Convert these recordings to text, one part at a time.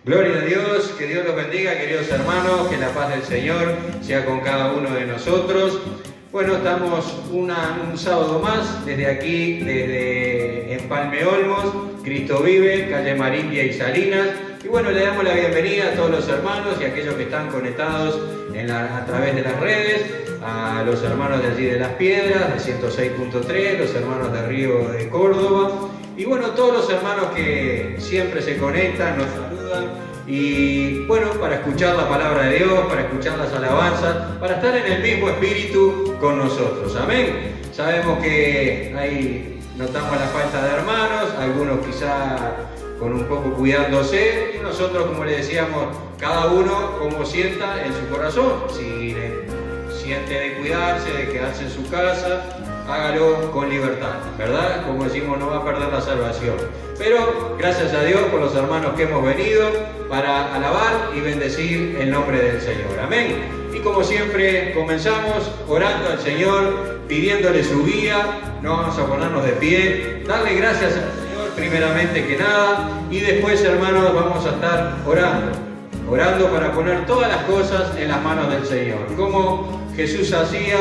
Gloria a Dios, que Dios los bendiga, queridos hermanos, que la paz del Señor sea con cada uno de nosotros. Bueno, estamos un sábado más desde aquí, desde Empalme Olmos, Cristo Vive, calle Marindia y Salinas. Y bueno, le damos la bienvenida a todos los hermanos y a aquellos que están conectados a través de las redes, a los hermanos de allí de Las Piedras, de 106.3, los hermanos de Río de Córdoba, y bueno, todos los hermanos que siempre se conectan, nos saludan, y bueno, para escuchar la palabra de Dios, para escuchar las alabanzas, para estar en el mismo espíritu con nosotros, amén. Sabemos que ahí notamos la falta de hermanos, algunos quizá con un poco cuidándose, y nosotros, como le decíamos, cada uno como sienta en su corazón. Si siente de cuidarse, de quedarse en su casa, hágalo con libertad, ¿verdad? Como decimos, no va a perder la salvación. Pero gracias a Dios por los hermanos que hemos venido para alabar y bendecir el nombre del Señor. Amén. Y como siempre comenzamos orando al Señor, pidiéndole su guía. No vamos a ponernos de pie, darle gracias al Señor primeramente que nada, y después, hermanos, vamos a estar orando para poner todas las cosas en las manos del Señor. Como Jesús hacía,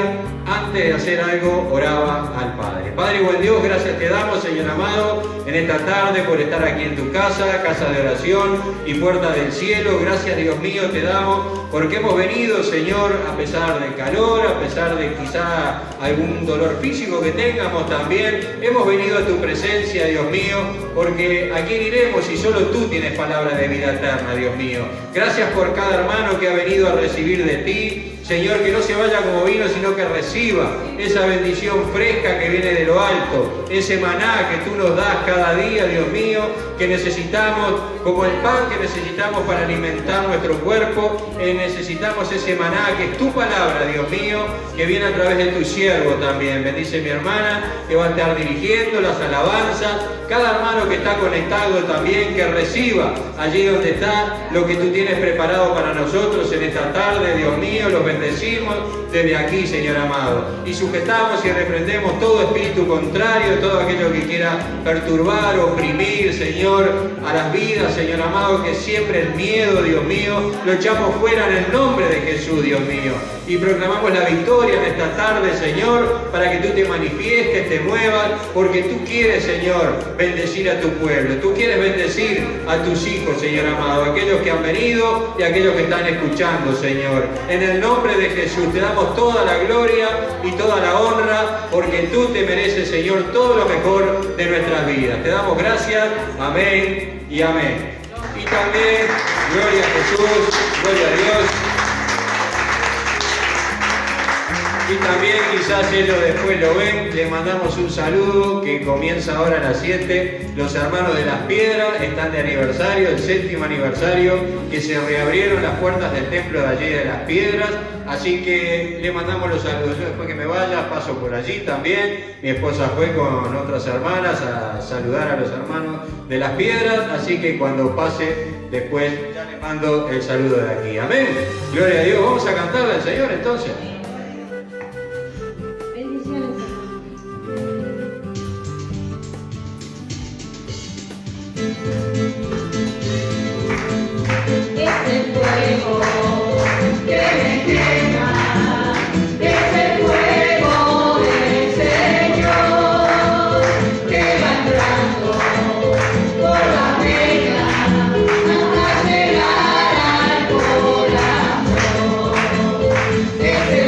antes de hacer algo, oraba al Padre. Padre buen Dios, gracias te damos, Señor amado, en esta tarde por estar aquí en tu casa, casa de oración y puerta del cielo. Gracias, Dios mío, te damos porque hemos venido, Señor, a pesar del calor, a pesar de quizá algún dolor físico que tengamos también. Hemos venido a tu presencia, Dios mío, porque ¿a quién iremos si solo tú tienes palabra de vida eterna, Dios mío? Gracias por cada hermano que ha venido a recibir de ti. Señor, que no se vaya como vino, sino que reciba esa bendición fresca que viene de lo alto, ese maná que tú nos das cada día, Dios mío, que necesitamos, como el pan que necesitamos para alimentar nuestro cuerpo, necesitamos ese maná que es tu palabra, Dios mío, que viene a través de tu siervo también. Bendice mi hermana, que va a estar dirigiendo las alabanzas, cada hermano que está conectado también, que reciba allí donde está lo que tú tienes preparado para nosotros en esta tarde, Dios mío. Los bendecimos desde aquí, Señor amado, y sujetamos y reprendemos todo espíritu contrario, todo aquello que quiera perturbar, oprimir, Señor, a las vidas, Señor amado, que siempre el miedo, Dios mío, lo echamos fuera en el nombre de Jesús, Dios mío, y proclamamos la victoria en esta tarde, Señor, para que tú te manifiestes, te muevas, porque tú quieres, Señor, bendecir a tu pueblo, tú quieres bendecir a tus hijos, Señor amado, aquellos que han venido y aquellos que están escuchando, Señor. En el nombre de Jesús te damos toda la gloria y toda la honra, porque tú te mereces, Señor, todo lo mejor de nuestras vidas. Te damos gracias, amén y amén. Y también, gloria a Jesús, gloria a Dios. Y también, quizás ellos después lo ven, les mandamos un saludo que comienza ahora a las 7. Los hermanos de Las Piedras están de aniversario, el 7º aniversario, que se reabrieron las puertas del templo de allí de Las Piedras. Así que le mandamos los saludos. Yo después que me vaya paso por allí también. Mi esposa fue con otras hermanas a saludar a los hermanos de Las Piedras. Así que cuando pase después ya le mando el saludo de aquí. Amén. Gloria a Dios. Vamos a cantarle al Señor entonces. Ese fuego que me quema, ese fuego del Señor que va entrando por la venas hasta llegar al corazón. Ese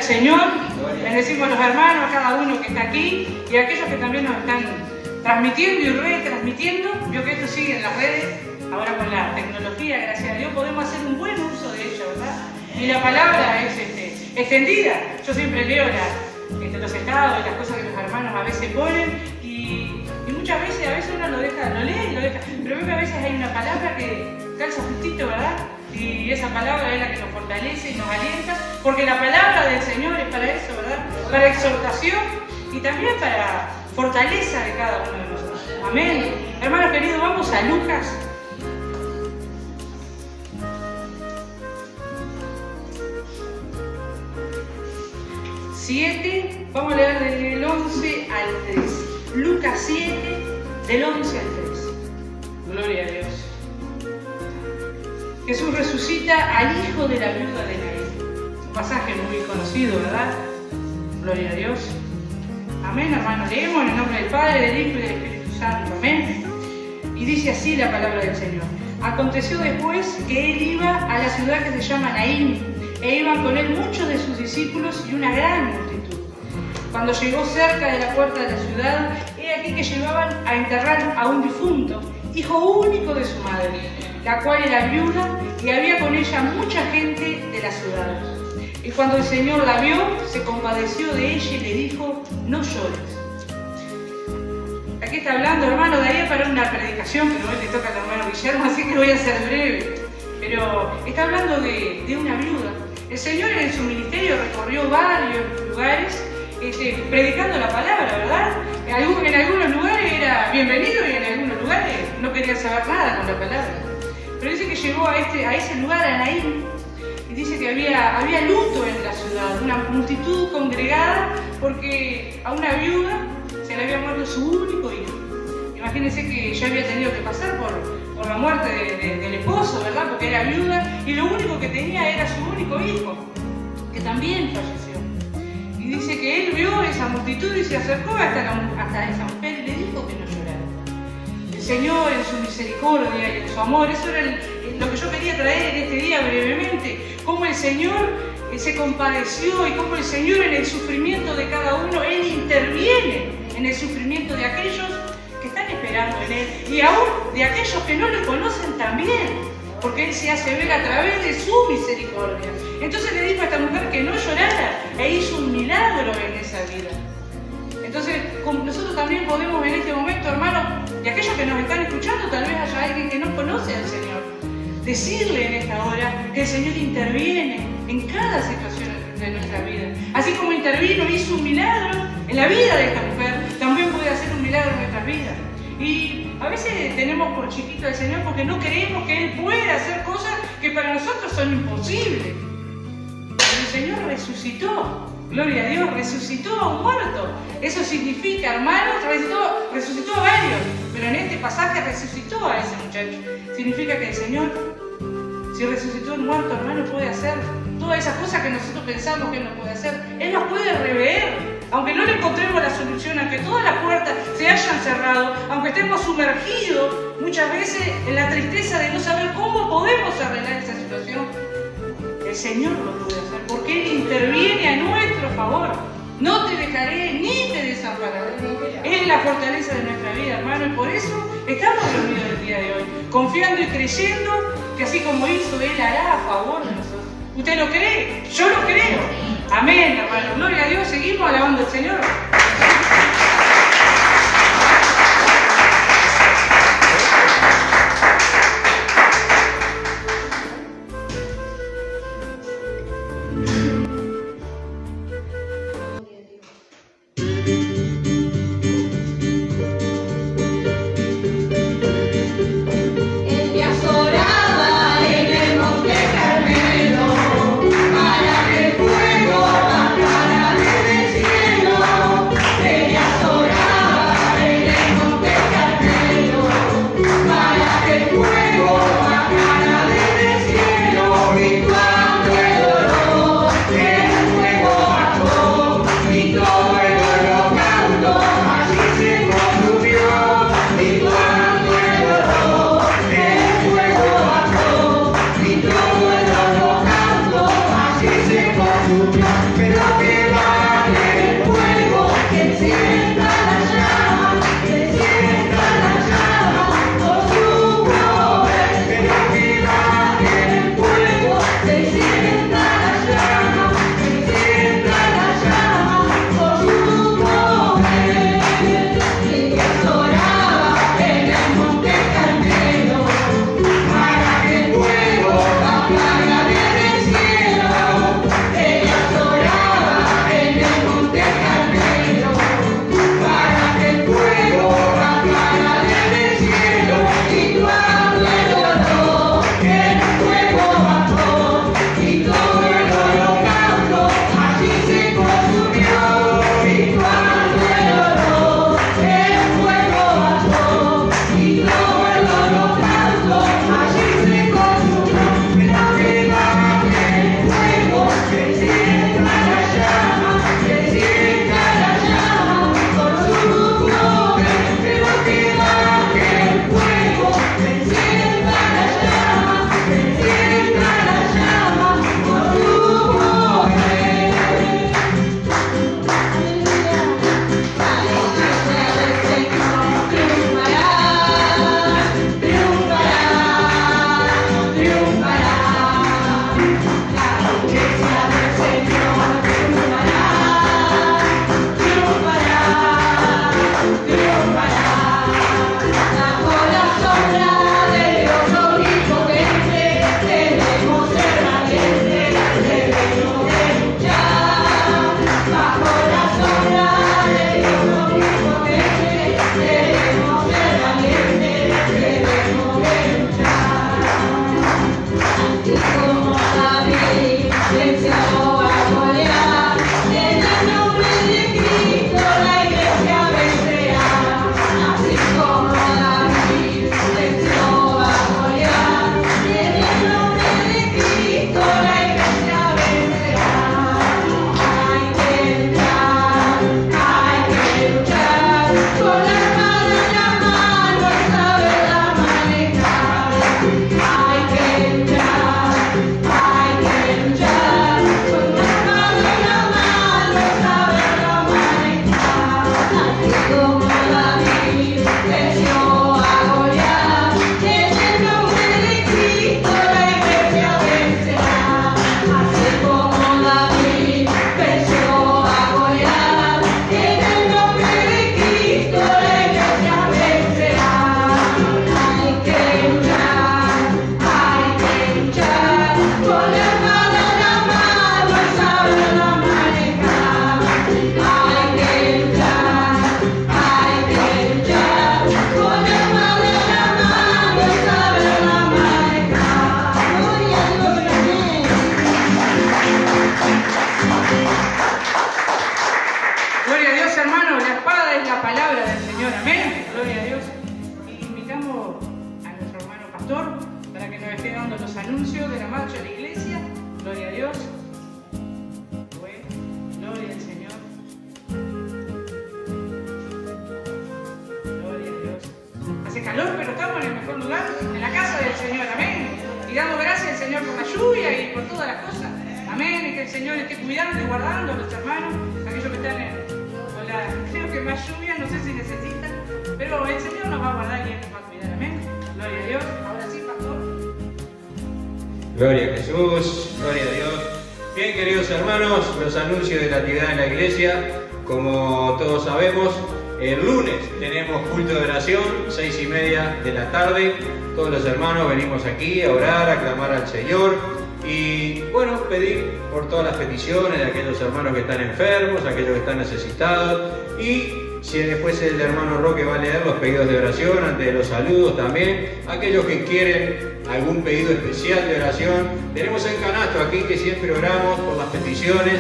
Señor. Bendecimos a los hermanos, a cada uno que está aquí y a aquellos que también nos están transmitiendo y retransmitiendo. Yo que esto sigue en las redes, ahora con la tecnología, gracias a Dios, podemos hacer un buen uso de ella, ¿verdad? Y la palabra es extendida. Yo siempre leo los estados y las cosas que los hermanos a veces ponen y muchas veces, uno lo lee y lo deja, pero veo que a veces hay una palabra que calza justito, ¿verdad? Y esa palabra es la que nos fortalece y nos alienta, porque la palabra del Señor es para eso, ¿verdad? Para exhortación y también para fortaleza de cada uno de nosotros. Amén. Hermanos queridos, vamos a Lucas. Vamos a leer del 11 al 3. Lucas 7, del 11 al 3. Gloria a Dios. Jesús resucita al hijo de la viuda de Naín. Un pasaje muy conocido, ¿verdad? Gloria a Dios. Amén, hermanos. Leemos en el nombre del Padre, del Hijo y del Espíritu Santo. Amén. Y dice así la palabra del Señor. Aconteció después que él iba a la ciudad que se llama Naín, e iban con él muchos de sus discípulos y una gran multitud. Cuando llegó cerca de la puerta de la ciudad, he aquí que llevaban a enterrar a un difunto, hijo único de su madre, la cual era viuda, y había con ella mucha gente de la ciudad. Y cuando el Señor la vio, se compadeció de ella y le dijo: no llores. Aquí está hablando, hermano, daría para una predicación, pero hoy le toca al hermano Guillermo, así que voy a ser breve. Pero está hablando de una viuda. El Señor en su ministerio recorrió varios lugares predicando la palabra, ¿verdad? En algunos lugares era bienvenido y en algunos lugares no quería saber nada con la palabra. Pero dice que llegó a ese lugar, a Naín, y dice que había luto en la ciudad, una multitud congregada porque a una viuda se le había muerto su único hijo. Imagínense que ya había tenido que pasar por la muerte del esposo, ¿verdad? Porque era viuda y lo único que tenía era su único hijo, que también falleció. Y dice que él vio esa multitud y se acercó hasta esa mujer y le dijo que no llorara. El Señor en su misericordia y en su amor, eso era lo que yo quería traer en este día brevemente, cómo el Señor se compadeció y cómo el Señor en el sufrimiento de cada uno, Él interviene en el sufrimiento de aquellos que están esperando en Él y aún de aquellos que no le conocen también, porque Él se hace ver a través de su misericordia. Entonces le dijo a esta mujer que no llorara e hizo un milagro en esa vida. Entonces, como nosotros también podemos en este momento, hermanos, y aquellos que nos están escuchando, tal vez haya alguien que no conoce al Señor, decirle en esta hora que el Señor interviene en cada situación de nuestra vida. Así como intervino, hizo un milagro en la vida de esta mujer, también puede hacer un milagro en nuestra vida. Y a veces tenemos por chiquito al Señor porque no creemos que Él puede hacer cosas que para nosotros son imposibles. Pero el Señor resucitó, gloria a Dios, resucitó a un muerto. Eso significa, hermanos, resucitó a varios, pero en este pasaje resucitó a ese muchacho. Significa que el Señor, si resucitó a un muerto, hermano, puede hacer todas esas cosas que nosotros pensamos que Él no puede hacer. Él nos puede rever. Aunque no le encontremos la solución, aunque todas las puertas se hayan cerrado, aunque estemos sumergidos muchas veces en la tristeza de no saber cómo podemos arreglar esa situación, el Señor lo puede hacer, porque Él interviene a nuestro favor. No te dejaré ni te desampararé. Es la fortaleza de nuestra vida, hermano, y por eso estamos reunidos el día de hoy, confiando y creyendo que así como hizo, Él hará a favor de nosotros. ¿Usted lo cree? Yo lo creo. Amén, hermano. Gloria a Dios. Seguimos alabando al Señor. Para que el fuego bajara desde el cielo. marcha la iglesia. Gloria a Dios. Bueno, gloria al Señor. Gloria a Dios. Hace calor, pero estamos en el mejor lugar, en la casa del Señor. Amén. Y damos gracias al Señor por la lluvia y por todas las cosas. Amén. Y que el Señor esté cuidando y guardando a los hermanos, aquellos que están con la, creo que más lluvia, no sé si necesitan, pero el Señor nos va a guardar y Él nos va a cuidar. Amén. Gloria a Dios. Ahora sí, pastor. Gloria a Jesús, gloria a Dios. Bien, queridos hermanos, los anuncios de la actividad en la iglesia, como todos sabemos, el lunes tenemos culto de oración, 6:30 de la tarde. Todos los hermanos venimos aquí a orar, a clamar al Señor y, bueno, pedir por todas las peticiones de aquellos hermanos que están enfermos, aquellos que están necesitados. Y si después el hermano Roque va a leer los pedidos de oración antes de los saludos también, aquellos que quieren algún pedido especial de oración, tenemos el canasto aquí que siempre oramos por las peticiones.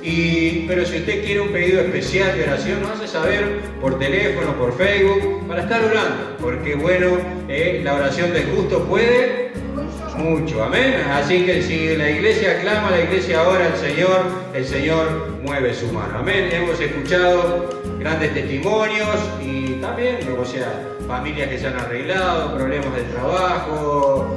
Pero si usted quiere un pedido especial de oración, nos hace saber por teléfono, por Facebook, para estar orando, porque bueno, la oración del justo puede mucho, amén. Así que si la iglesia clama, la iglesia ora al Señor, el Señor mueve su mano, amén. Hemos escuchado grandes testimonios y también, o sea, familias que se han arreglado, problemas de trabajo,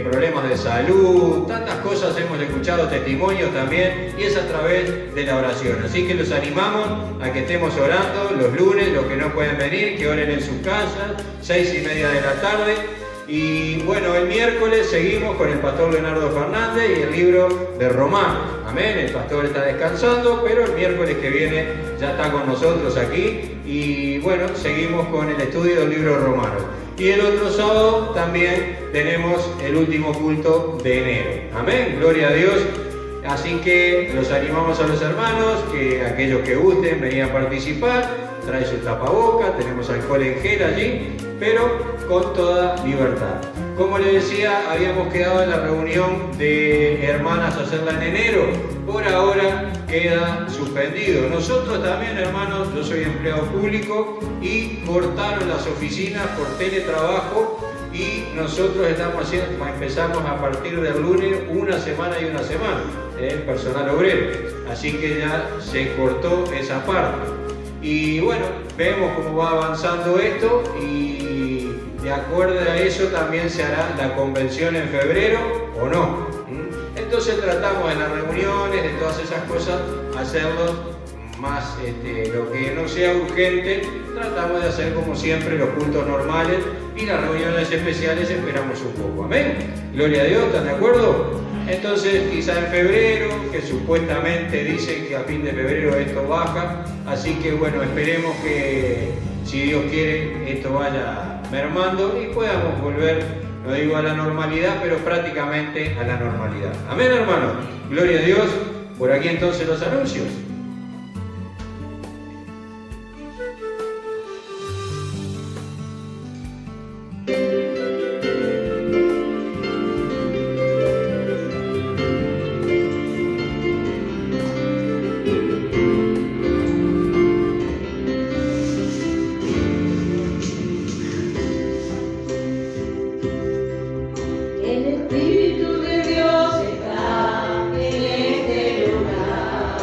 problemas de salud, tantas cosas hemos escuchado, testimonios también, y es a través de la oración. Así que los animamos a que estemos orando los lunes, los que no pueden venir, que oren en sus casas, 6:30 de la tarde. Y bueno, el miércoles seguimos con el pastor Leonardo Fernández y el libro de Romanos. Amén, el pastor está descansando, pero el miércoles que viene ya está con nosotros aquí. Y bueno, seguimos con el estudio del libro de Romanos. Y el otro sábado también tenemos el último culto de enero. Amén, gloria a Dios. Así que los animamos a los hermanos, que aquellos que gusten venir a participar, trae su tapaboca, tenemos alcohol en gel allí, pero con toda libertad. Como les decía, habíamos quedado en la reunión de hermanas a hacerla en enero, por ahora queda suspendido. Nosotros también, hermanos, yo soy empleado público y cortaron las oficinas por teletrabajo y nosotros empezamos a partir del lunes una semana y una semana, personal obrero, así que ya se cortó esa parte. Y bueno, vemos cómo va avanzando esto y de acuerdo a eso también se hará la convención en febrero o no. Entonces tratamos en las reuniones, de todas esas cosas, hacerlo más, lo que no sea urgente, tratamos de hacer como siempre los cultos normales y las reuniones especiales esperamos un poco. Amén. Gloria a Dios, ¿están de acuerdo? Entonces quizá en febrero, que supuestamente dicen que a fin de febrero esto baja, así que bueno, esperemos que si Dios quiere esto vaya mermando y podamos volver, no digo a la normalidad, pero prácticamente a la normalidad. Amén, hermanos. Gloria a Dios. Por aquí entonces los anuncios. Espíritu de Dios está en este lugar.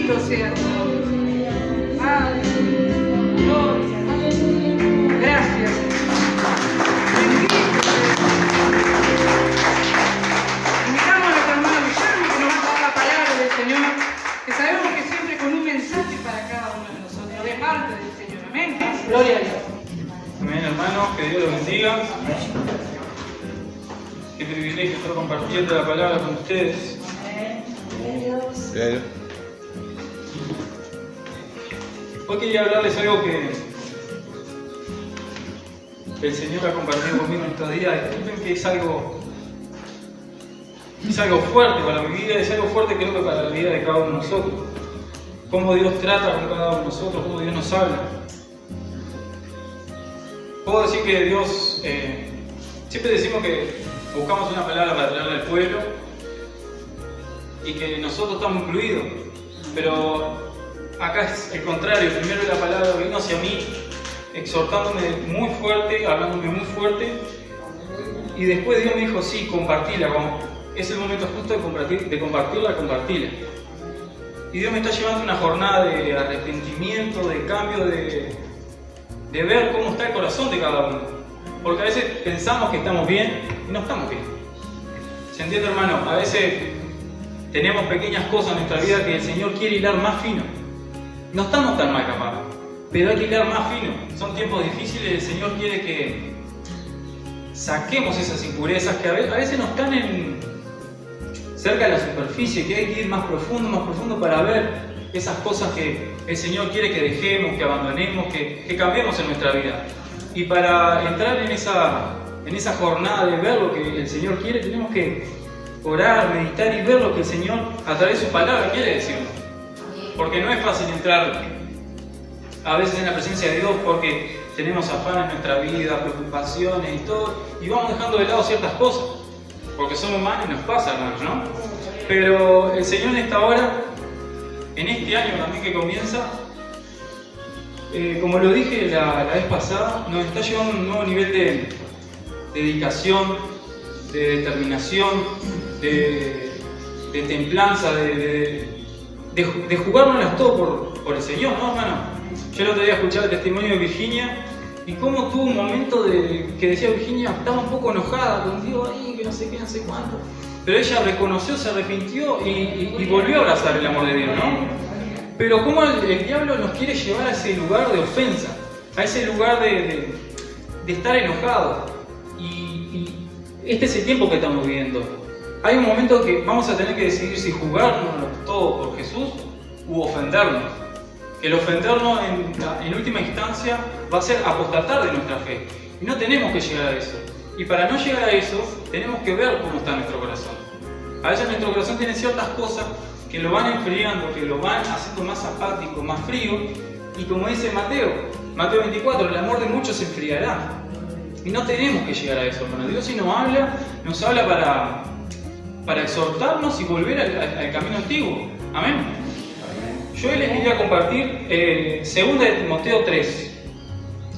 Bendito sea tu nombre. Padre, gloria. Gracias, Señor. Bendito sea. Invitamos a nuestro hermano Guillermo que nos va a dar la palabra del Señor, que sabemos que siempre con un mensaje para cada uno de nosotros, de parte del Señor. Amén. Gloria a Dios. Amén, hermanos, que Dios los bendiga. Qué privilegio estar compartiendo la palabra con ustedes. Hoy quería hablarles algo que el Señor ha compartido conmigo en estos días. Disculpen que es algo fuerte para mi vida, es algo fuerte creo que para la vida de cada uno de nosotros. Cómo Dios trata con cada uno de nosotros, cómo Dios nos habla. Puedo decir que Dios, siempre decimos que buscamos una palabra para traerle al pueblo y que nosotros estamos incluidos, pero acá es el contrario. Primero la palabra vino hacia mí, exhortándome muy fuerte, hablándome muy fuerte, y después Dios me dijo, sí, compartila, es el momento justo de compartirla. Y Dios me está llevando una jornada de arrepentimiento, de cambio, de ver cómo está el corazón de cada uno. Porque a veces pensamos que estamos bien y no estamos bien. ¿Se entiende, hermano? A veces tenemos pequeñas cosas en nuestra vida que el Señor quiere hilar más fino. No estamos tan mal capaz, pero hay que hilar más fino. Son tiempos difíciles y el Señor quiere que saquemos esas impurezas que a veces no están cerca de la superficie, que hay que ir más profundo para ver esas cosas que el Señor quiere que dejemos, que abandonemos, que cambiemos en nuestra vida. Y para entrar en esa jornada de ver lo que el Señor quiere, tenemos que orar, meditar y ver lo que el Señor a través de su palabra quiere decirnos. Porque no es fácil entrar a veces en la presencia de Dios porque tenemos afán en nuestra vida, preocupaciones y todo, y vamos dejando de lado ciertas cosas, porque somos humanos y nos pasa, hermanos, ¿no? Pero el Señor en esta hora, en este año también que comienza, como lo dije la vez pasada, nos está llevando a un nuevo nivel de dedicación, de determinación, de templanza, de jugárnoslas todo por el Señor, ¿no, hermano? Yo el otro día escuchaba el testimonio de Virginia y cómo tuvo un momento que decía Virginia, estaba un poco enojada con Dios ahí, que no sé qué, no sé cuánto. Pero ella reconoció, se arrepintió y volvió a abrazar el amor de Dios, ¿no? Pero cómo el diablo nos quiere llevar a ese lugar de ofensa, a ese lugar de estar enojado. Y este es el tiempo que estamos viviendo. Hay un momento que vamos a tener que decidir si jugarnos todo por Jesús u ofendernos. El ofendernos en última instancia va a ser apostatar de nuestra fe. Y no tenemos que llegar a eso. Y para no llegar a eso, tenemos que ver cómo está nuestro corazón. A veces nuestro corazón tiene ciertas cosas que lo van enfriando, que lo van haciendo más apático, más frío. Y como dice Mateo 24, el amor de muchos se enfriará. Y no tenemos que llegar a eso, hermano. Dios sí nos habla para exhortarnos y volver al camino antiguo. Amén. Yo hoy les quería compartir 2 de Timoteo 3,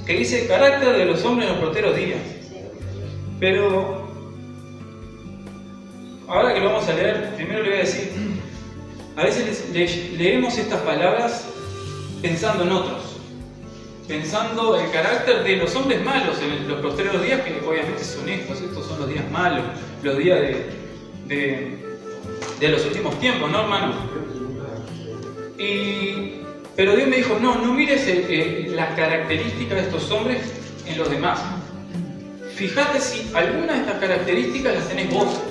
que dice el carácter de los hombres en los posteros días. Pero ahora que lo vamos a leer, primero le voy a decir, a veces leemos estas palabras pensando en otros, pensando el carácter de los hombres malos en los posteros días, que obviamente son estos son los días malos, los días de los últimos tiempos, ¿no, hermano? Pero Dios me dijo, no mires las características de estos hombres en los demás. Fíjate si alguna de estas características las tenés vos.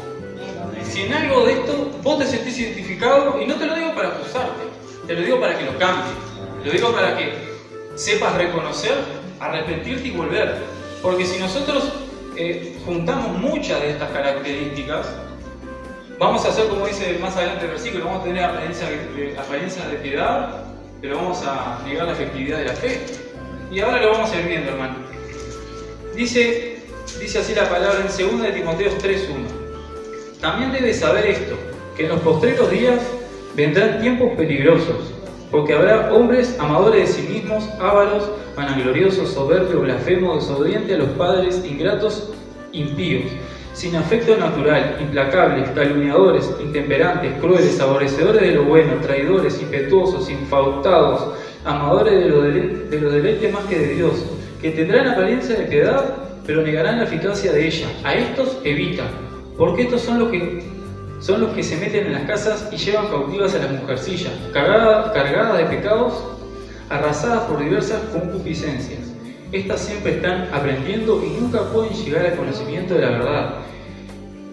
Si en algo de esto vos te sentís identificado, y no te lo digo para acusarte, te lo digo para que lo cambies. Lo digo para que sepas reconocer, arrepentirte y volver. Porque si nosotros juntamos muchas de estas características, vamos a hacer, como dice más adelante el versículo, vamos a tener apariencia de piedad, pero vamos a negar la efectividad de la fe. Y ahora lo vamos a ir viendo, hermano. Dice así la palabra en 2 de Timoteo 3:1. También debes saber esto, que en los postreros días vendrán tiempos peligrosos, porque habrá hombres amadores de sí mismos, ávaros, vanagloriosos, soberbios, blasfemos, desobedientes a los padres, ingratos, impíos, sin afecto natural, implacables, calumniadores, intemperantes, crueles, aborrecedores de lo bueno, traidores, impetuosos, infautados, amadores de los deleites más que de Dios, que tendrán apariencia de piedad, pero negarán la eficacia de ella. A estos evita, porque estos son los que se meten en las casas y llevan cautivas a las mujercillas, cargadas de pecados, arrasadas por diversas concupiscencias. Estas siempre están aprendiendo y nunca pueden llegar al conocimiento de la verdad.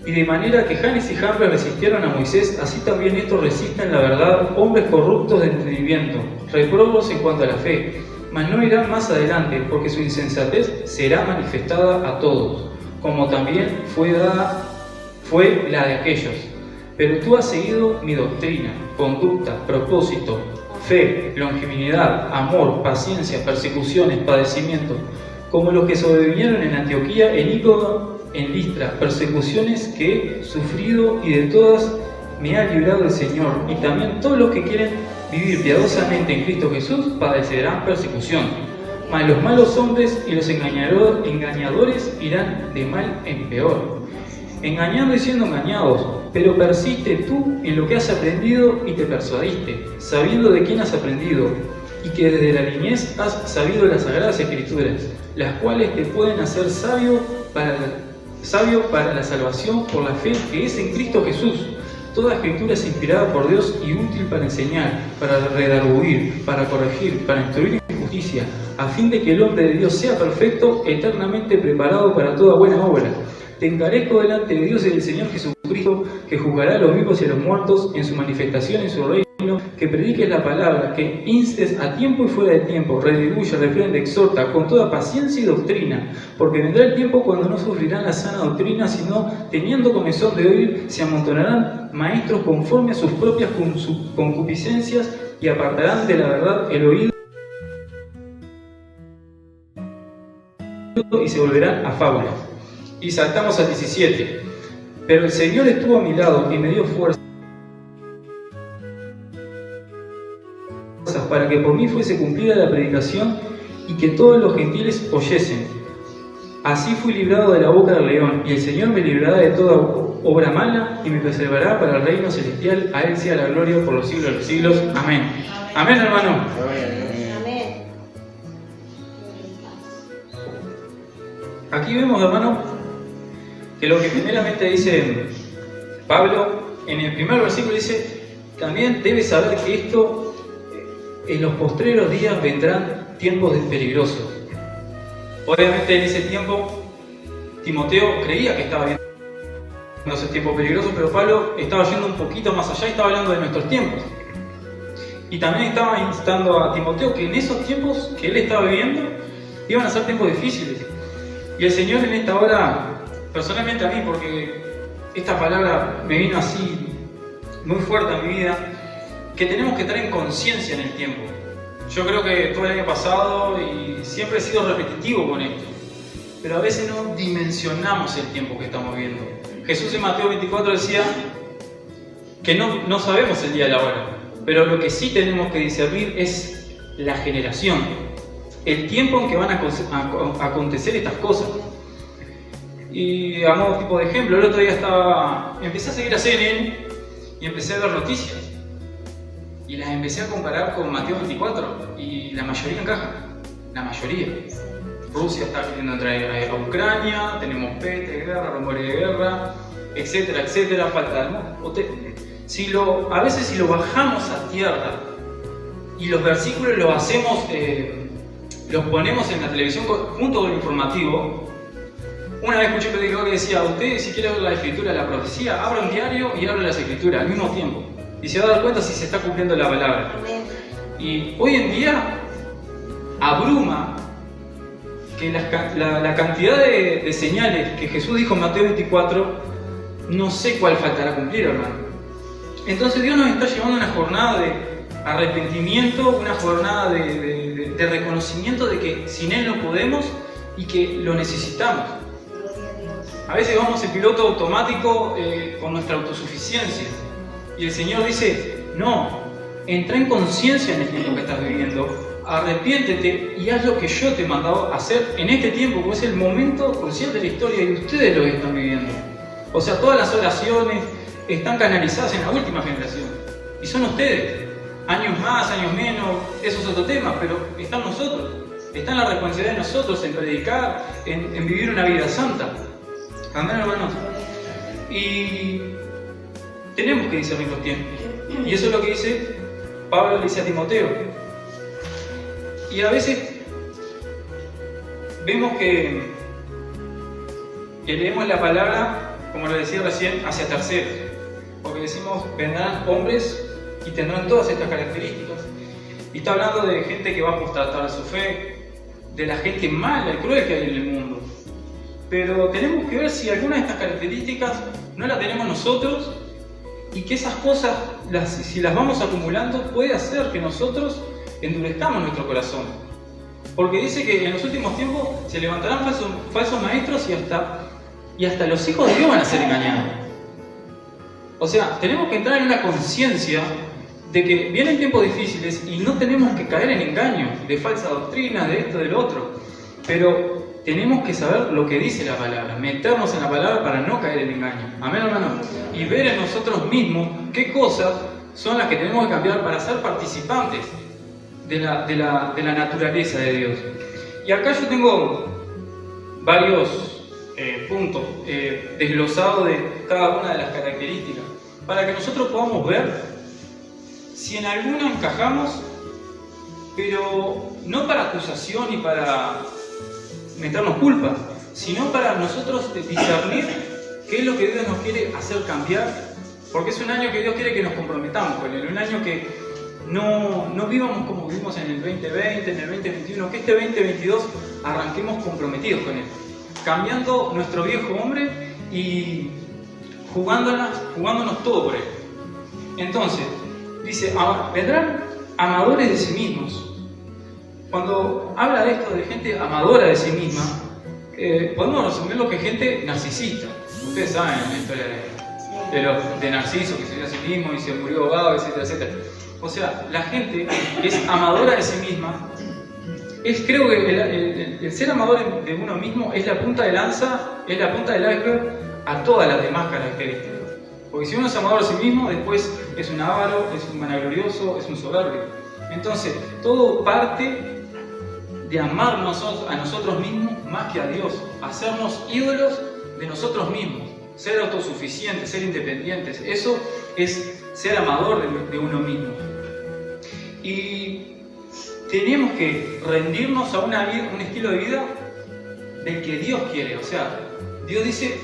Y de manera que Janes y Jambres resistieron a Moisés, así también estos resisten la verdad, hombres corruptos de entendimiento, reprobos en cuanto a la fe, mas no irán más adelante, porque su insensatez será manifestada a todos, como también fue la de aquellos. Pero tú has seguido mi doctrina, conducta, propósito, fe, longanimidad, amor, paciencia, persecuciones, padecimientos, como los que sobrevinieron en Antioquía, en Iconio, en Listra, persecuciones que he sufrido, y de todas me ha librado el Señor. Y también todos los que quieren vivir piadosamente en Cristo Jesús padecerán persecución. Mas los malos hombres y los engañadores irán de mal en peor, engañando y siendo engañados. Pero persiste tú en lo que has aprendido y te persuadiste, sabiendo de quién has aprendido, y que desde la niñez has sabido las Sagradas Escrituras, las cuales te pueden hacer sabio para la salvación por la fe que es en Cristo Jesús. Toda Escritura es inspirada por Dios y útil para enseñar, para redarguir, para corregir, para instruir en justicia, a fin de que el hombre de Dios sea perfecto, eternamente preparado para toda buena obra. Te encarezco delante de Dios y del Señor Jesucristo, que juzgará a los vivos y a los muertos en su manifestación en su reino, que prediques la palabra, que instes a tiempo y fuera de tiempo, redarguye, reprende, exhorta con toda paciencia y doctrina, porque vendrá el tiempo cuando no sufrirán la sana doctrina, sino teniendo comezón de oír, se amontonarán maestros conforme a sus propias concupiscencias, y apartarán de la verdad el oído y se volverán a fábulas. Y saltamos al 17. Pero el Señor estuvo a mi lado y me dio fuerza para que por mí fuese cumplida la predicación y que todos los gentiles oyesen. Así fui librado de la boca del león, y el Señor me librará de toda obra mala y me preservará para el reino celestial. A Él sea la gloria por los siglos de los siglos. Amén. Amén, hermano. Amén. Aquí vemos, hermano, que lo que primeramente dice Pablo, en el primer versículo dice, también debes saber que esto, en los postreros días vendrán tiempos peligrosos. Obviamente en ese tiempo Timoteo creía que estaba viendo esos tiempos peligrosos, pero Pablo estaba yendo un poquito más allá y estaba hablando de nuestros tiempos. Y también estaba instando a Timoteo que en esos tiempos que él estaba viviendo iban a ser tiempos difíciles. Y el Señor en esta hora, personalmente a mí, porque esta palabra me vino así muy fuerte a mi vida, que tenemos que estar en conciencia en el tiempo. Yo creo que todo el año pasado y siempre he sido repetitivo con esto, pero a veces no dimensionamos el tiempo que estamos viviendo. Jesús en Mateo 24 decía que no sabemos el día y la hora, pero lo que sí tenemos que discernir es la generación, el tiempo en que van a acontecer estas cosas. Y a modo tipo de ejemplo, el otro día empecé a seguir a CNN y empecé a ver noticias. Y las empecé a comparar con Mateo 24 y la mayoría encajan, la mayoría. Rusia está queriendo entrar a Ucrania, tenemos peste, guerra, rumores de guerra, etcétera, etcétera, falta de amor. A veces si lo bajamos a tierra y los versículos los hacemos, los ponemos en la televisión junto con el informativo. Una vez escuché un predicador que decía, usted si quiere ver la escritura de la profecía, abra un diario y abra las escrituras al mismo tiempo. Y se va a dar cuenta si se está cumpliendo la palabra. Y hoy en día abruma que la cantidad de señales que Jesús dijo en Mateo 24, no sé cuál faltará cumplir, hermano. Entonces Dios nos está llevando una jornada de arrepentimiento, una jornada de reconocimiento de que sin Él no podemos y que lo necesitamos. A veces vamos en piloto automático con nuestra autosuficiencia. Y el Señor dice, no, entra en conciencia en el tiempo que estás viviendo, arrepiéntete y haz lo que yo te he mandado a hacer en este tiempo, porque es el momento crucial de la historia y ustedes lo están viviendo. O sea, todas las oraciones están canalizadas en la última generación. Y son ustedes. Años más, años menos, eso es otro tema, pero están nosotros. Está en la responsabilidad de nosotros en predicar, en vivir una vida santa. Amén, hermanos. Y tenemos que discernir los tiempos. Y eso es lo que dice Pablo, le dice a Timoteo. Y a veces vemos que leemos la palabra, como lo decía recién, hacia terceros. Porque decimos, vendrán hombres y tendrán todas estas características. Y está hablando de gente que va a apostatar de su fe, de la gente mala y cruel que hay en el mundo. Pero tenemos que ver si alguna de estas características no la tenemos nosotros y que esas cosas, si las vamos acumulando, puede hacer que nosotros endurezcamos nuestro corazón. Porque dice que en los últimos tiempos se levantarán falsos maestros y hasta los hijos de Dios van a ser engañados. O sea, tenemos que entrar en una conciencia de que vienen tiempos difíciles y no tenemos que caer en engaños de falsa doctrina, de esto, de lo otro. Pero tenemos que saber lo que dice la palabra, meternos en la palabra para no caer en engaño. Amén, hermano. Y ver en nosotros mismos qué cosas son las que tenemos que cambiar para ser participantes de la naturaleza de Dios. Y acá yo tengo varios puntos desglosados de cada una de las características para que nosotros podamos ver si en alguna encajamos, pero no para acusación y para meternos culpa, sino para nosotros discernir qué es lo que Dios nos quiere hacer cambiar, porque es un año que Dios quiere que nos comprometamos con Él, un año que no vivamos como vivimos en el 2020, en el 2021, que este 2022 arranquemos comprometidos con Él, cambiando nuestro viejo hombre y jugándonos todo por Él. Entonces, dice, vendrán amadores de sí mismos. Cuando habla de esto de gente amadora de sí misma, podemos resumirlo que gente narcisista. Ustedes saben la historia de Narciso, que se dio a sí mismo y se murió ahogado, etcétera, etcétera. O sea, la gente que es amadora de sí misma, creo que el ser amador de uno mismo es la punta de lanza, es la punta del iceberg a todas las demás características. Porque si uno es amador de sí mismo, después es un avaro, es un vanaglorioso, es un soberbio. Entonces, todo parte de amarnos a nosotros mismos más que a Dios, hacernos ídolos de nosotros mismos, ser autosuficientes, ser independientes. Eso es ser amador de uno mismo. Y tenemos que rendirnos a un estilo de vida del que Dios quiere. O sea, Dios dice,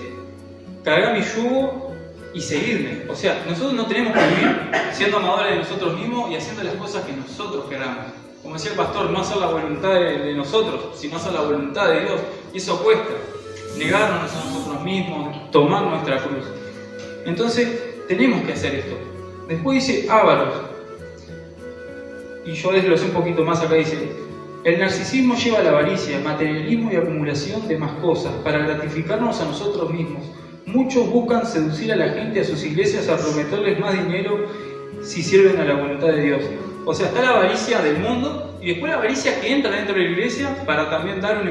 carga mi yugo y seguirme. O sea, nosotros no tenemos que vivir siendo amadores de nosotros mismos y haciendo las cosas que nosotros queramos. Como decía el pastor, no hacer la voluntad de nosotros, sino hacer la voluntad de Dios. Y eso cuesta, negarnos a nosotros mismos, tomar nuestra cruz. Entonces, tenemos que hacer esto. Después dice ávaros. Y yo desglosé un poquito más acá, dice, el narcisismo lleva a la avaricia, materialismo y acumulación de más cosas para gratificarnos a nosotros mismos. Muchos buscan seducir a la gente a sus iglesias a prometerles más dinero si sirven a la voluntad de Dios. O sea, está la avaricia del mundo y después la avaricia que entra dentro de la iglesia para también dar un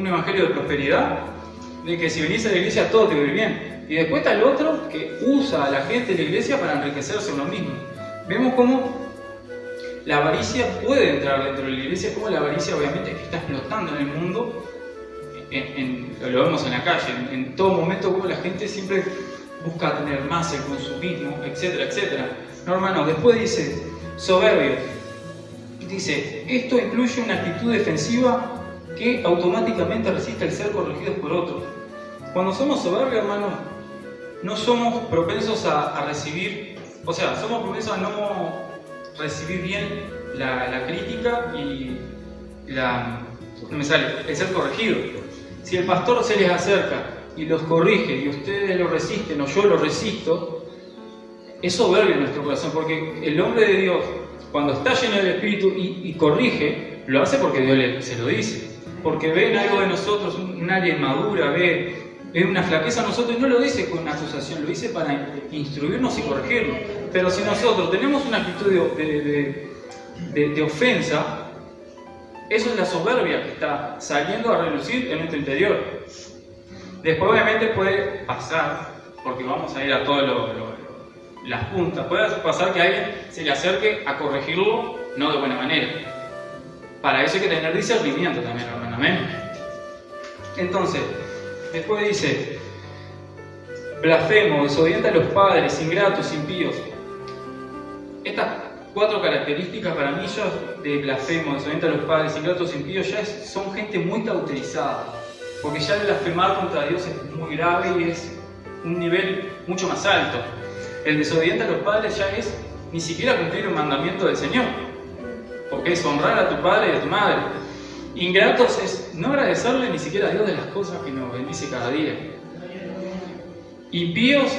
evangelio de prosperidad, de que si venís a la iglesia todo te va a ir bien. Y después está el otro que usa a la gente de la iglesia para enriquecerse uno mismo. Vemos cómo la avaricia puede entrar dentro de la iglesia, como la avaricia obviamente que está explotando en el mundo, lo vemos en la calle, en todo momento como la gente siempre busca tener más, el consumismo, etcétera, etcétera. No, hermano, después dice, soberbios. Dice, esto incluye una actitud defensiva que automáticamente resiste el ser corregidos por otros. Cuando somos soberbios, hermano, no somos propensos a recibir, o sea, somos propensos a no recibir bien la crítica y el ser corregido. Si el pastor se les acerca y los corrige y ustedes lo resisten o yo lo resisto, es soberbio en nuestro corazón, porque el hombre de Dios, cuando está lleno del Espíritu y corrige, lo hace porque Dios se lo dice, porque ve en algo de nosotros, un área inmadura, ve una flaqueza en nosotros y no lo dice con una acusación, lo dice para instruirnos y corregirnos. Pero si nosotros tenemos una actitud de ofensa, eso es la soberbia que está saliendo a relucir en nuestro interior. Después obviamente puede pasar porque vamos a ir a todas las puntas. Puede pasar que alguien se le acerque a corregirlo, no de buena manera. Para eso hay que tener discernimiento también, hermano. Amén. Entonces, después dice, blasfemo, desobediente a los padres, ingratos, impíos. Estas 4 características para mí ya de blasfemo, desobediente a los padres, ingratos, impíos, ya son gente muy cauterizada. Porque ya el blasfemar contra Dios es muy grave y es un nivel mucho más alto. El desobediente a los padres ya es ni siquiera cumplir un mandamiento del Señor, porque es honrar a tu padre y a tu madre. Ingratos es no agradecerle ni siquiera a Dios de las cosas que nos bendice cada día. Impíos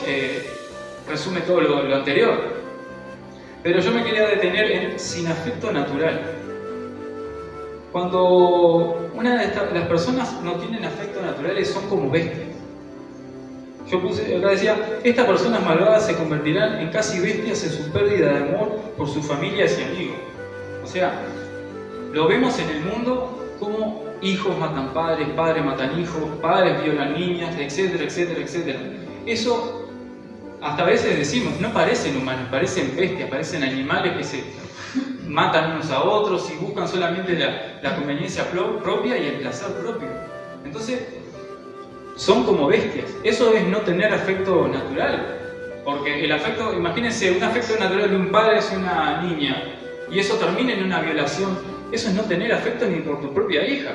resume todo lo anterior. Pero yo me quería detener en sin afecto natural. Cuando las personas no tienen afecto naturales son como bestias. Yo acá decía, estas personas malvadas se convertirán en casi bestias en su pérdida de amor por sus familias y amigos. O sea, lo vemos en el mundo como hijos matan padres, padres matan hijos, padres violan niñas, etcétera, etcétera, etcétera. Eso, hasta a veces decimos, no parecen humanos, parecen bestias, parecen animales que se matan unos a otros y buscan solamente la conveniencia propia y el placer propio. Entonces, son como bestias. Eso es no tener afecto natural. Porque el afecto, imagínense, un afecto natural de un padre hacia una niña y eso termina en una violación. Eso es no tener afecto ni por tu propia hija.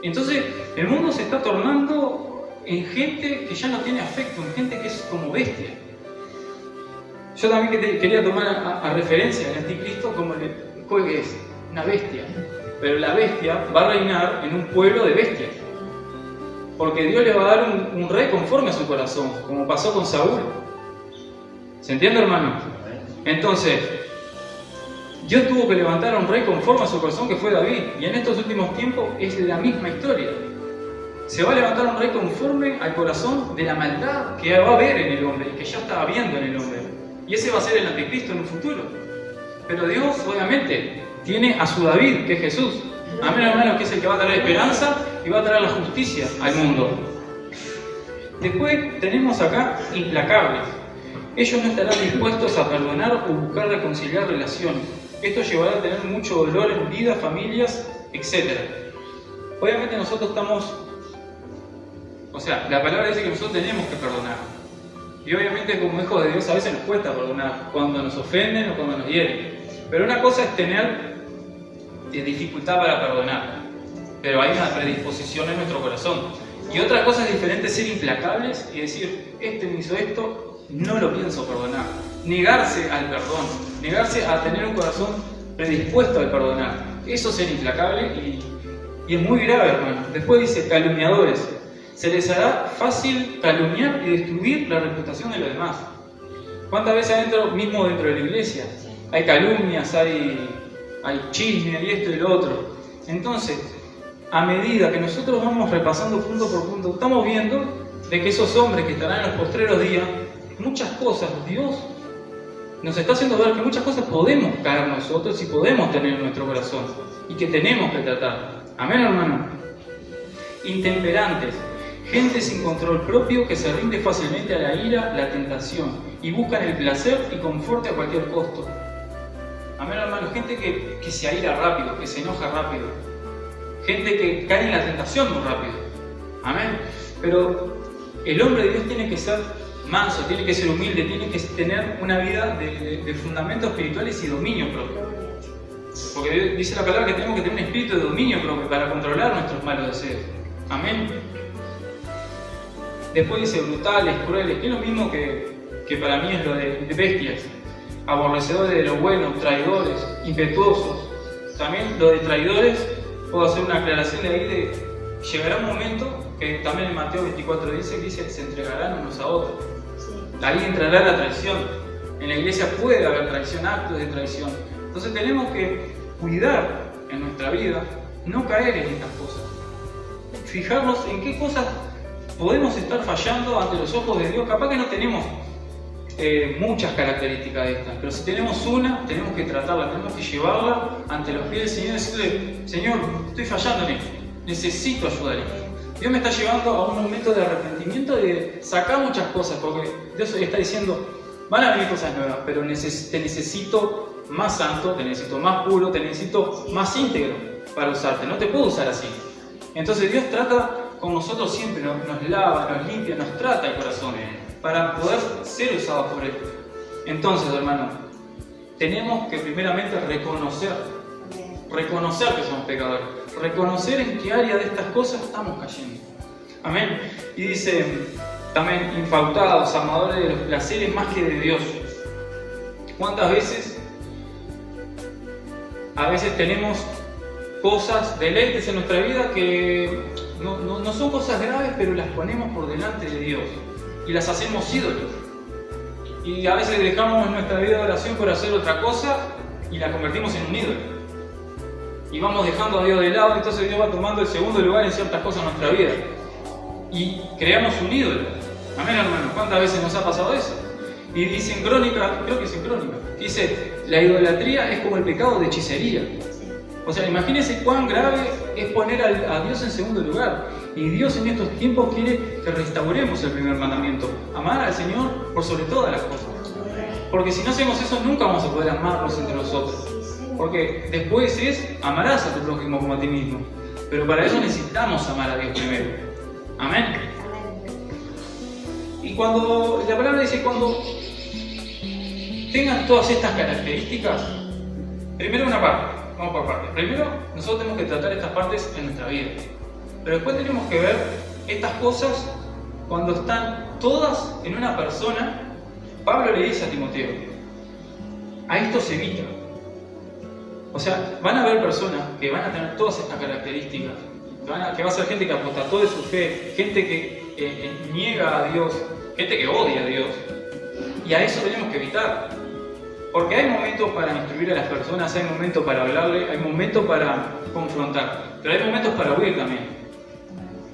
Entonces, el mundo se está tornando en gente que ya no tiene afecto, en gente que es como bestia. Yo también quería tomar a referencia al anticristo como que es una bestia. Pero la bestia va a reinar en un pueblo de bestias. Porque Dios le va a dar un rey conforme a su corazón, como pasó con Saúl. ¿Se entiende, hermano? Entonces, Dios tuvo que levantar a un rey conforme a su corazón, que fue David. Y en estos últimos tiempos es la misma historia. Se va a levantar un rey conforme al corazón de la maldad que va a haber en el hombre y que ya está habiendo en el hombre. Y ese va a ser el anticristo en un futuro. Pero Dios, obviamente, tiene a su David, que es Jesús. Amén, hermanos, que es el que va a traer esperanza y va a traer la justicia al mundo. Después tenemos acá implacables. Ellos no estarán dispuestos a perdonar o buscar reconciliar relaciones. Esto llevará a tener mucho dolor en vida, familias, etc. Obviamente nosotros estamos... O sea, la palabra dice que nosotros tenemos que perdonar. Y obviamente como hijos de Dios a veces nos cuesta perdonar cuando nos ofenden o cuando nos hieren. Pero una cosa es tener dificultad para perdonar, pero hay una predisposición en nuestro corazón. Y otra cosa es diferente ser implacables y decir, este me hizo esto, no lo pienso perdonar. Negarse al perdón, negarse a tener un corazón predispuesto al perdonar. Eso es ser implacable y es muy grave, hermano. Después dice, calumniadores. Se les hará fácil calumniar y destruir la reputación de los demás. ¿Cuántas veces mismo dentro de la iglesia hay calumnias, hay chisme y esto y lo otro? Entonces, a medida que nosotros vamos repasando punto por punto, estamos viendo de que esos hombres que estarán en los postreros días, muchas cosas, Dios nos está haciendo ver que muchas cosas podemos caer nosotros y podemos tener en nuestro corazón y que tenemos que tratar. Amén, hermano. Intemperantes, gente sin control propio que se rinde fácilmente a la ira, la tentación y buscan el placer y confort a cualquier costo. Amén, hermano. Gente que se aira rápido, que se enoja rápido. Gente que cae en la tentación muy rápido. Amén. Pero el hombre de Dios tiene que ser manso, tiene que ser humilde, tiene que tener una vida de fundamentos espirituales y dominio propio. Porque dice la palabra que tenemos que tener un espíritu de dominio propio para controlar nuestros malos deseos. Amén. Después dice brutales, crueles, que es lo mismo que para mí es lo de bestias. Aborrecedores de lo bueno, traidores, impetuosos. También lo de traidores, puedo hacer una aclaración de ahí de llegará un momento que también en Mateo 24 dice que se entregarán unos a otros. Ahí entrará la traición. En la iglesia puede haber traición, actos de traición. Entonces tenemos que cuidar en nuestra vida, no caer en estas cosas. Fijarnos en qué cosas podemos estar fallando ante los ojos de Dios. Capaz que no tenemos muchas características de estas, pero si tenemos una, tenemos que tratarla, tenemos que llevarla ante los pies del Señor y decirle, Señor, estoy fallando en esto, necesito ayuda en esto. Dios me está llevando a un momento de arrepentimiento, de sacar muchas cosas, porque Dios está diciendo, van a venir cosas nuevas, pero te necesito más santo, te necesito más puro, te necesito más íntegro para usarte, no te puedo usar así. Entonces Dios trata con nosotros siempre, nos lava, nos limpia, nos trata el corazón para poder ser usados por Él. Entonces, hermano, tenemos que primeramente reconocer que somos pecadores, reconocer en qué área de estas cosas estamos cayendo. Amén. Y dice también, infautados, amadores de los placeres más que de Dios. ¿Cuántas veces? A veces tenemos cosas, deleites en nuestra vida que no son cosas graves, pero las ponemos por delante de Dios y las hacemos ídolos. Y a veces dejamos nuestra vida de oración por hacer otra cosa y la convertimos en un ídolo. Y vamos dejando a Dios de lado, entonces Dios va tomando el segundo lugar en ciertas cosas en nuestra vida. Y creamos un ídolo. Amén, hermano. ¿Cuántas veces nos ha pasado eso? Y dice en Crónica, creo que es en Crónica, dice, la idolatría es como el pecado de hechicería. O sea, imagínense cuán grave es poner a Dios en segundo lugar. Y Dios en estos tiempos quiere que restauremos el primer mandamiento. Amar al Señor por sobre todas las cosas. Porque si no hacemos eso, nunca vamos a poder amarnos entre nosotros. Porque después es, amarás a tu prójimo como a ti mismo. Pero para eso necesitamos amar a Dios primero. Amén. Y cuando la palabra dice, cuando tengan todas estas características, primero una parte. Vamos por partes. Primero, nosotros tenemos que tratar estas partes en nuestra vida. Pero después tenemos que ver estas cosas cuando están todas en una persona. Pablo le dice a Timoteo, a esto se evita. O sea, van a haber personas que van a tener todas estas características, que va a ser gente que apostató de su fe, gente que niega a Dios, gente que odia a Dios. Y a eso tenemos que evitar. Porque hay momentos para instruir a las personas, hay momentos para hablarle, hay momentos para confrontar, pero hay momentos para huir también.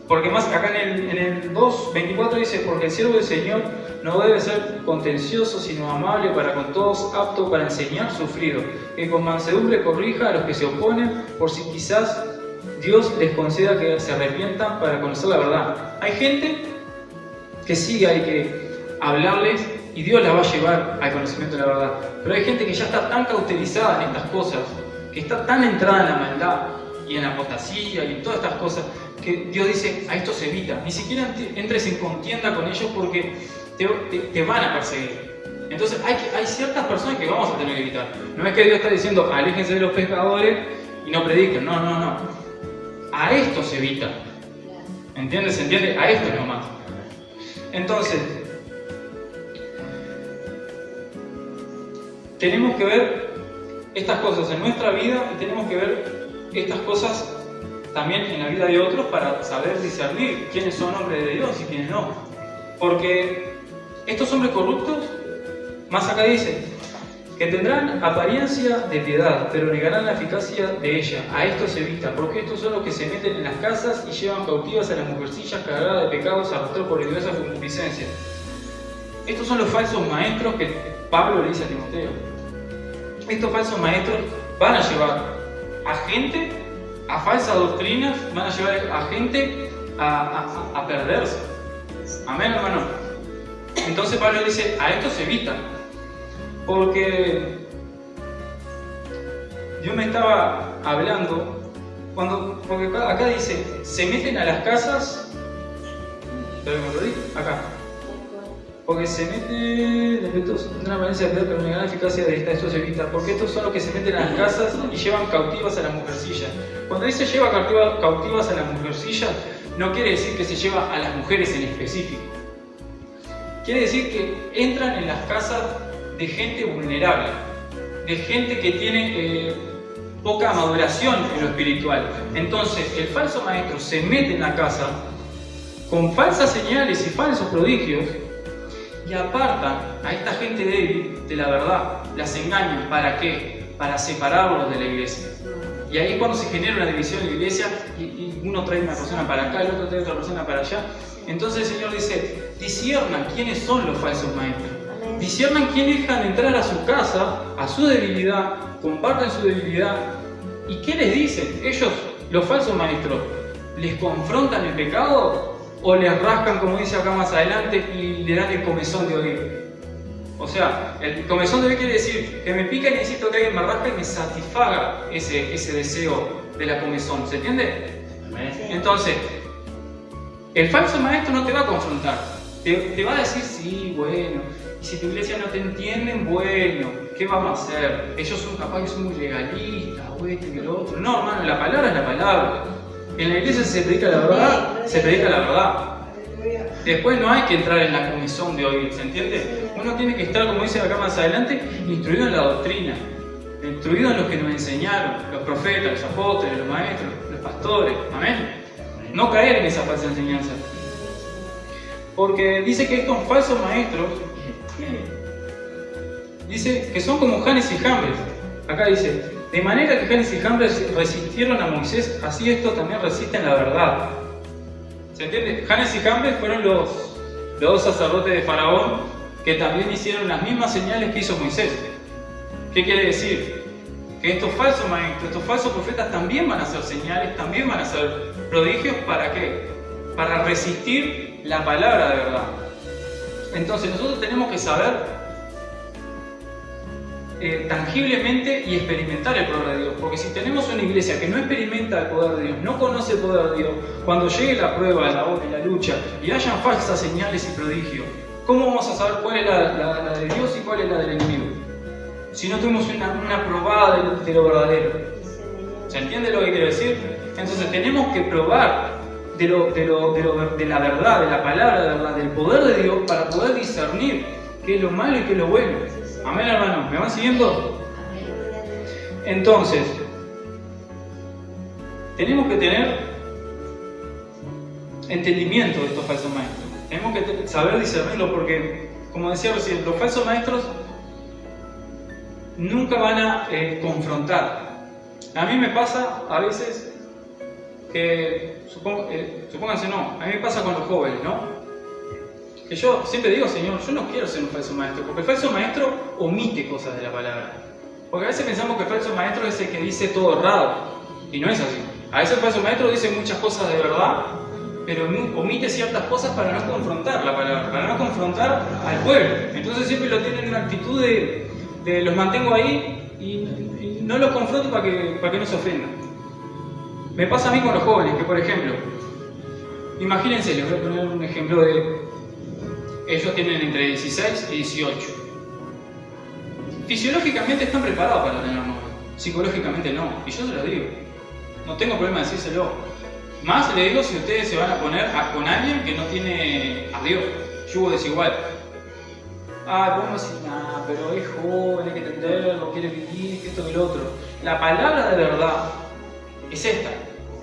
Porque más acá en el 2:24 dice, porque el siervo del Señor no debe ser contencioso, sino amable para con todos, apto para enseñar, sufrido, que con mansedumbre corrija a los que se oponen, por si quizás Dios les conceda que se arrepientan para conocer la verdad. Hay gente que sí hay que hablarles, y Dios la va a llevar al conocimiento de la verdad. Pero hay gente que ya está tan cauterizada en estas cosas, que está tan entrada en la maldad y en la apostasía y en todas estas cosas, que Dios dice, a esto se evita. Ni siquiera entres en contienda con ellos porque te van a perseguir. Entonces hay ciertas personas que vamos a tener que evitar. No es que Dios está diciendo, aléjense de los pecadores y no prediquen. No. A esto se evita. ¿Entiendes? ¿Se entiende? A esto nomás. Entonces, tenemos que ver estas cosas en nuestra vida y tenemos que ver estas cosas también en la vida de otros para saber discernir quiénes son hombres de Dios y quiénes no. Porque estos hombres corruptos, más acá dice, que tendrán apariencia de piedad, pero negarán la eficacia de ella. A esto se evita, porque estos son los que se meten en las casas y llevan cautivas a las mujercillas cargadas de pecados arrastrados por diversas concupiscencias. Estos son los falsos maestros que Pablo le dice a Timoteo. Estos falsos maestros van a llevar a gente a falsas doctrinas, van a llevar a gente a perderse. Amén, hermano. Entonces Pablo dice, a esto se evita. Porque Dios me estaba hablando, porque acá dice, se meten a las casas, acá. Porque se meten, una apariencia de piedad, pero negarán la eficacia de esta, esto se evita. Porque estos son los que se meten a las casas y llevan cautivas a las mujercillas. Cuando dice lleva cautivas a las mujercillas, no quiere decir que se lleva a las mujeres en específico. Quiere decir que entran en las casas de gente vulnerable, de gente que tiene poca maduración en lo espiritual. Entonces, el falso maestro se mete en la casa con falsas señales y falsos prodigios, y apartan a esta gente débil de la verdad, las engañan. ¿Para qué? Para separarlos de la iglesia. Y ahí es cuando se genera una división en la iglesia y uno trae una persona para acá, el otro trae otra persona para allá. Entonces el Señor dice, disciernan quiénes son los falsos maestros. Disciernan quiénes dejan entrar a su casa, a su debilidad, comparten su debilidad. ¿Y qué les dicen? Ellos, los falsos maestros, ¿Les confrontan el pecado o les rascan, como dice acá más adelante, y le dan el comezón de oír? O sea, el comezón de oír quiere decir que me pica y necesito que alguien me rasque y me satisfaga ese deseo de la comezón. ¿Se entiende? Entonces, el falso maestro no te va a confrontar. Te va a decir, sí, bueno, y si tu iglesia no te entienden, bueno, ¿qué vamos a hacer? Ellos son capaz que son muy legalistas, o esto y lo otro. No, hermano, la palabra es la palabra. En la iglesia se predica la verdad, se predica la verdad. Después no hay que entrar en la comezón de oír, ¿se entiende? Uno tiene que estar, como dice acá más adelante, instruido en la doctrina, instruido en lo que nos enseñaron los profetas, los apóstoles, los maestros, los pastores. Amén. No caer en esa falsa enseñanza. Porque dice que estos falsos maestros, dice que son como Janes y Jambres. Acá dice, de manera que Janes y Jambres resistieron a Moisés, así estos también resisten la verdad. ¿Se entiende? Janes y Jambres fueron los dos sacerdotes de Faraón que también hicieron las mismas señales que hizo Moisés. ¿Qué quiere decir? Que estos falsos maestros, estos falsos profetas también van a hacer señales, también van a hacer prodigios. ¿Para qué? Para resistir la palabra de verdad. Entonces nosotros tenemos que saber tangiblemente y experimentar el poder de Dios. Porque si tenemos una iglesia que no experimenta el poder de Dios, no conoce el poder de Dios, cuando llegue la prueba, la hora y la lucha y hayan falsas señales y prodigios, ¿cómo vamos a saber cuál es la de Dios y cuál es la del enemigo? Si no tuvimos una probada de lo verdadero. ¿Se entiende lo que quiero decir? Entonces tenemos que probar de la verdad, de la palabra de verdad, del poder de Dios, para poder discernir qué es lo malo y qué es lo bueno. Amén, hermanos. ¿Me van siguiendo? Entonces, tenemos que tener entendimiento de estos falsos maestros. Tenemos que saber discernirlo porque, como decía recién, los falsos maestros nunca van a confrontar. A mí me pasa a veces que, supónganse no, a mí me pasa con los jóvenes, ¿no? Que yo siempre digo, Señor, yo no quiero ser un falso maestro, porque el falso maestro omite cosas de la palabra. Porque a veces pensamos que el falso maestro es el que dice todo errado, y no es así. A veces el falso maestro dice muchas cosas de verdad, pero omite ciertas cosas para no confrontar la palabra, para no confrontar al pueblo. Entonces siempre lo tienen en una actitud de los mantengo ahí y no los confronto para que no se ofendan. Me pasa a mí con los jóvenes, que por ejemplo, imagínense, les voy a poner un ejemplo de... Ellos tienen entre 16 y 18. Fisiológicamente están preparados para tener novio, psicológicamente no, y yo se lo digo. No tengo problema de decírselo. Más le digo si ustedes se van a poner con alguien que no tiene a Dios, yugo desigual. Podemos decir, pero es joven, hay que entenderlo, quiere vivir, esto que lo otro. La palabra de verdad es esta.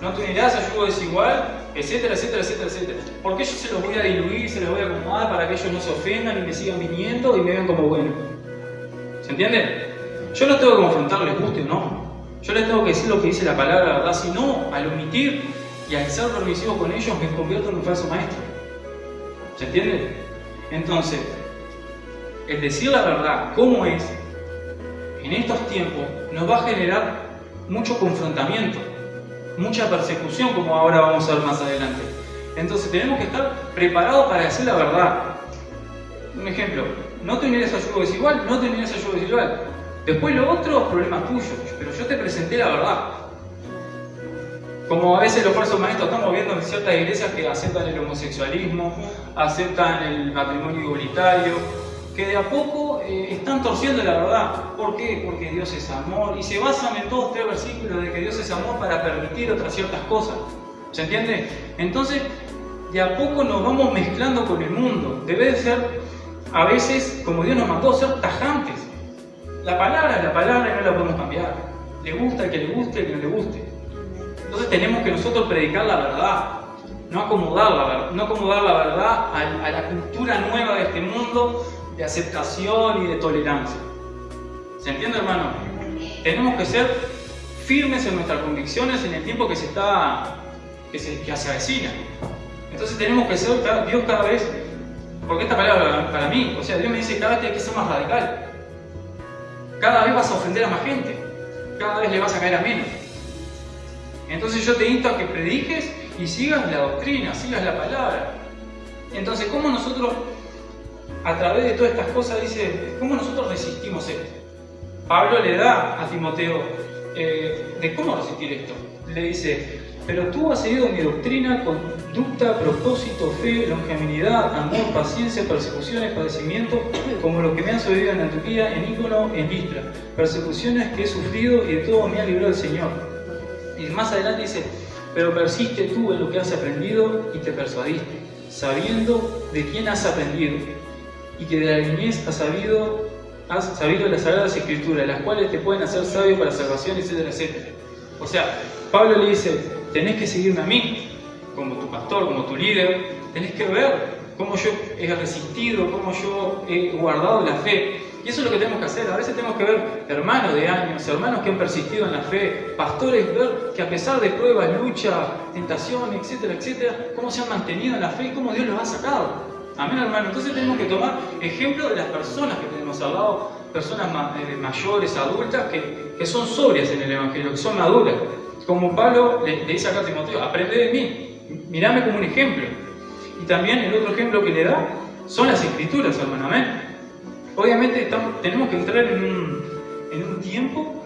No te unirás a yugo desigual, etcétera, etcétera, etcétera, etcétera. Porque yo se los voy a diluir, se los voy a acomodar para que ellos no se ofendan y me sigan viniendo y me vean como bueno. ¿Se entiende? Yo no tengo que confrontar, les guste o no. Yo les tengo que decir lo que dice la palabra, la verdad. Si no, al omitir y al ser permisivo con ellos, me convierto en un falso maestro. ¿Se entiende? Entonces, el decir la verdad, como es, en estos tiempos, nos va a generar mucho confrontamiento, mucha persecución, como ahora vamos a ver más adelante. Entonces tenemos que estar preparados para decir la verdad. Un ejemplo, no te unirás a yugo desigual, no te unirás a yugo desigual. Después lo otro, problemas tuyos, pero yo te presenté la verdad. Como a veces los falsos maestros estamos viendo en ciertas iglesias que aceptan el homosexualismo, aceptan el matrimonio igualitario, que de a poco están torciendo la verdad. ¿Por qué? Porque Dios es amor y se basan en todos 3 versículos de que Dios es amor para permitir otras ciertas cosas. ¿Se entiende? Entonces, de a poco nos vamos mezclando con el mundo. Debe de ser, a veces, como Dios nos mandó, ser tajantes. La palabra es la palabra y no la podemos cambiar. Le gusta el que le guste, el que no le guste. Entonces tenemos que nosotros predicar la verdad, no acomodar la verdad a la cultura nueva de este mundo, de aceptación y de tolerancia. ¿Se entiende, hermano? Tenemos que ser firmes en nuestras convicciones en el tiempo que se avecina. Entonces tenemos que ser Dios cada vez, porque esta palabra para mí, o sea, Dios me dice cada vez que hay que ser más radical. Cada vez vas a ofender a más gente, cada vez le vas a caer a menos. Entonces yo te insto a que prediques y sigas la doctrina, sigas la palabra. Entonces, ¿cómo nosotros, a través de todas estas cosas, dice, cómo nosotros resistimos esto? Pablo le da a Timoteo de cómo resistir esto. Le dice, pero tú has seguido mi doctrina, conducta, propósito, fe, longanimidad, amor, paciencia, persecuciones, padecimientos, como lo que me han sucedido en Antioquía, en Ícono, en Listra, persecuciones que he sufrido y de todo me ha librado el Señor. Y más adelante dice, pero persiste tú en lo que has aprendido y te persuadiste, sabiendo de quién has aprendido, y que de la niñez has sabido las Sagradas Escrituras, las cuales te pueden hacer sabio para salvación, etcétera, etcétera. O sea, Pablo le dice, tenés que seguirme a mí, como tu pastor, como tu líder, tenés que ver cómo yo he resistido, cómo yo he guardado la fe. Y eso es lo que tenemos que hacer. A veces tenemos que ver hermanos de años, hermanos que han persistido en la fe, pastores, ver que a pesar de pruebas, lucha, tentación, etcétera, etcétera, cómo se han mantenido en la fe y cómo Dios los ha sacado. Amén, hermano. Entonces tenemos que tomar ejemplo de las personas que tenemos al lado, personas mayores, adultas, que son sobrias en el Evangelio, que son maduras. Como Pablo le dice acá a Timoteo, aprende de mí, mirame como un ejemplo. Y también el otro ejemplo que le da son las Escrituras, hermano. Amén. Obviamente tenemos que entrar en un tiempo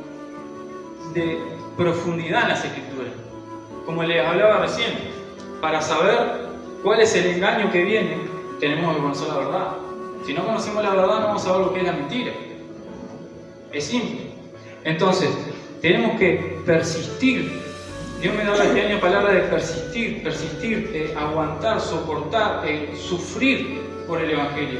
de profundidad en las Escrituras. Como les hablaba recién, para saber cuál es el engaño que viene, tenemos que conocer la verdad. Si no conocemos la verdad, no vamos a saber lo que es la mentira. Es simple. Entonces, tenemos que persistir. Dios me da este año palabra de persistir, aguantar, soportar, sufrir por el Evangelio.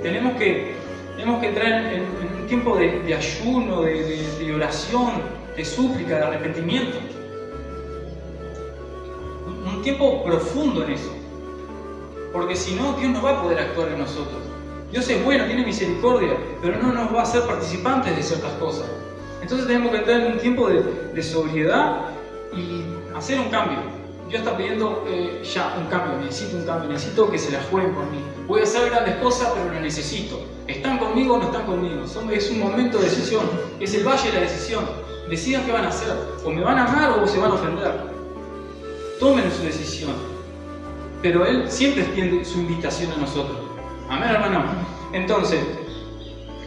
Tenemos que entrar en un tiempo de ayuno, de oración, de súplica, de arrepentimiento. Un tiempo profundo en eso. Porque si no, Dios no va a poder actuar en nosotros. Dios es bueno, tiene misericordia, pero no nos va a hacer participantes de ciertas cosas. Entonces tenemos que entrar en un tiempo de sobriedad y hacer un cambio. Dios está pidiendo ya un cambio, necesito que se la jueguen por mí. Voy a hacer grandes cosas, pero lo necesito. ¿Están conmigo o no están conmigo? Es un momento de decisión, es el valle de la decisión. Decidan qué van a hacer, o me van a amar o se van a ofender. Tomen su decisión. Pero Él siempre extiende su invitación a nosotros. Amén, hermano. Entonces,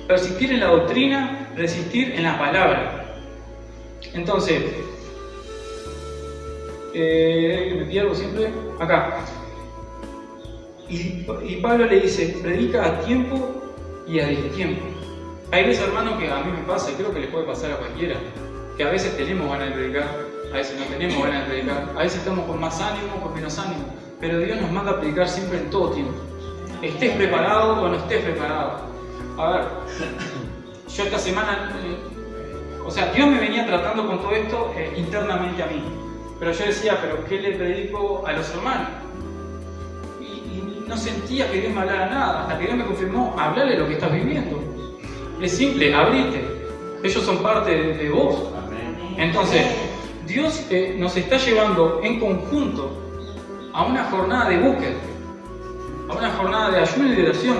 persistir en la doctrina, resistir en la palabra. Entonces, me pierdo siempre. Acá. Y Pablo le dice, predica a tiempo y a destiempo. Hay veces, hermano, que a mí me pasa, y creo que le puede pasar a cualquiera, que a veces tenemos ganas de predicar, a veces no tenemos ganas de predicar, a veces estamos con más ánimo, con menos ánimo. Pero Dios nos manda a predicar siempre en todo tiempo. Estés preparado o no estés preparado. A ver, yo esta semana, Dios me venía tratando con todo esto internamente a mí. Pero yo decía, ¿pero qué le predico a los hermanos? Y no sentía que Dios me hablara nada. Hasta que Dios me confirmó, hablale lo que estás viviendo. Es simple, abrite. Ellos son parte de vos. Entonces, Dios nos está llevando en conjunto a una jornada de búsqueda, a una jornada de ayuno y de oración.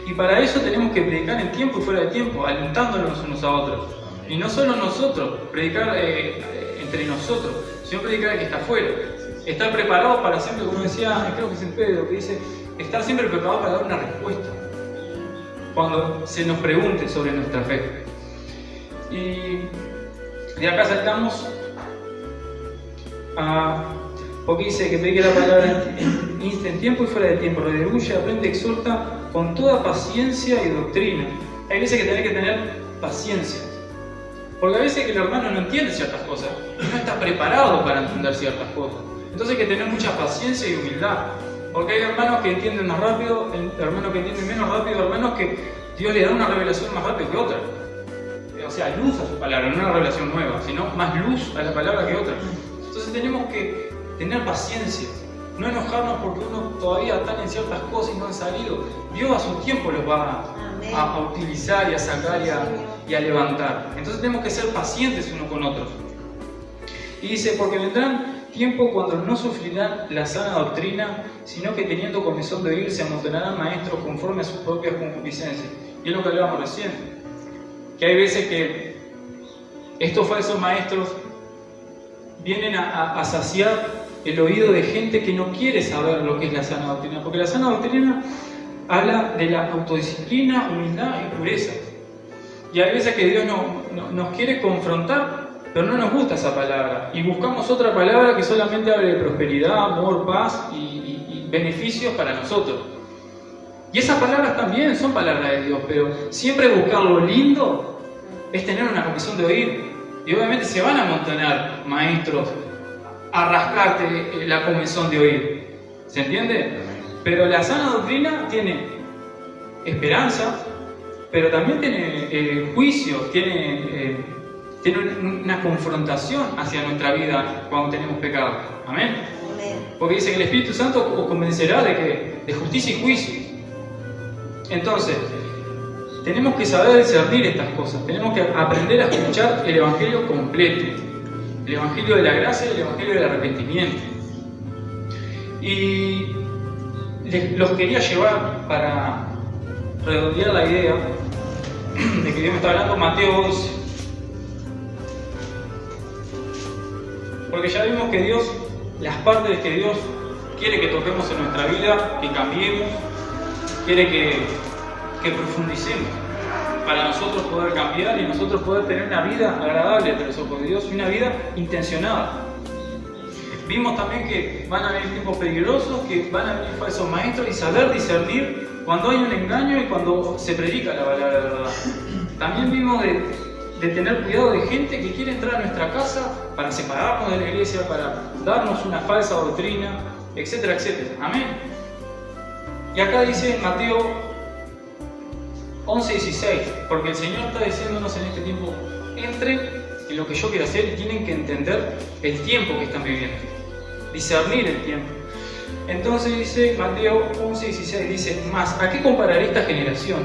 Y para eso tenemos que predicar en tiempo y fuera de tiempo, alentándonos unos a otros. Y no solo nosotros, predicar entre nosotros, sino predicar al que está afuera. Estar preparado para siempre, como decía, creo que es en Pedro, que dice, estar siempre preparado para dar una respuesta cuando se nos pregunte sobre nuestra fe. Y de acá saltamos a... Porque dice que predique la palabra en tiempo y fuera de tiempo, redarguye, aprende, exhorta con toda paciencia y doctrina. Hay veces que tenés que tener paciencia. Porque a veces que el hermano no entiende ciertas cosas y no está preparado para entender ciertas cosas. Entonces hay que tener mucha paciencia y humildad. Porque hay hermanos que entienden más rápido, hermanos que entienden menos rápido, hermanos que Dios le da una revelación más rápido que otra. O sea, luz a su palabra, no una revelación nueva, sino más luz a la palabra que otra. Entonces tenemos que tener paciencia, no enojarnos porque uno todavía está en ciertas cosas y no han salido. Dios a su tiempo los va a utilizar y a sacar y a levantar. Entonces tenemos que ser pacientes unos con otros. Y dice, porque vendrán tiempos cuando no sufrirán la sana doctrina, sino que teniendo comezón de oír se amontonarán maestros conforme a sus propias concupiscencias. Y es lo que hablábamos recién, que hay veces que estos falsos maestros vienen a saciar el oído de gente que no quiere saber lo que es la sana doctrina, porque la sana doctrina habla de la autodisciplina, humildad y pureza. Y hay veces que Dios nos quiere confrontar, pero no nos gusta esa palabra. Y buscamos otra palabra que solamente hable de prosperidad, amor, paz y beneficios para nosotros. Y esas palabras también son palabras de Dios, pero siempre buscar lo lindo es tener una comisión de oír. Y obviamente se van a amontonar maestros a rascarte la comisión de oír. ¿Se entiende? Pero la sana doctrina tiene esperanza, pero también tiene juicio, tiene una confrontación hacia nuestra vida cuando tenemos pecado. Amén. Porque dice que el Espíritu Santo os convencerá de justicia y juicio. Entonces, tenemos que saber discernir estas cosas. Tenemos que aprender a escuchar el Evangelio completo. El Evangelio de la gracia y el Evangelio del arrepentimiento. Y los quería llevar para redondear la idea de que Dios me está hablando Mateo 11. Porque ya vimos que Dios, las partes que Dios quiere que toquemos en nuestra vida, que cambiemos, quiere que profundicemos para nosotros poder cambiar y nosotros poder tener una vida agradable ante los ojos de Dios y una vida intencionada. Vimos también que van a venir tiempos peligrosos, que van a venir falsos maestros y saber discernir cuando hay un engaño y cuando se predica la palabra de verdad. También vimos de tener cuidado de gente que quiere entrar a nuestra casa para separarnos de la iglesia, para darnos una falsa doctrina, etcétera, etcétera. Amén. Y acá dice Mateo 11:16, porque el Señor está diciéndonos en este tiempo, entren en lo que yo quiero hacer y tienen que entender el tiempo que están viviendo, discernir el tiempo. Entonces dice Mateo 11:16, dice, mas ¿a qué compararé esta generación?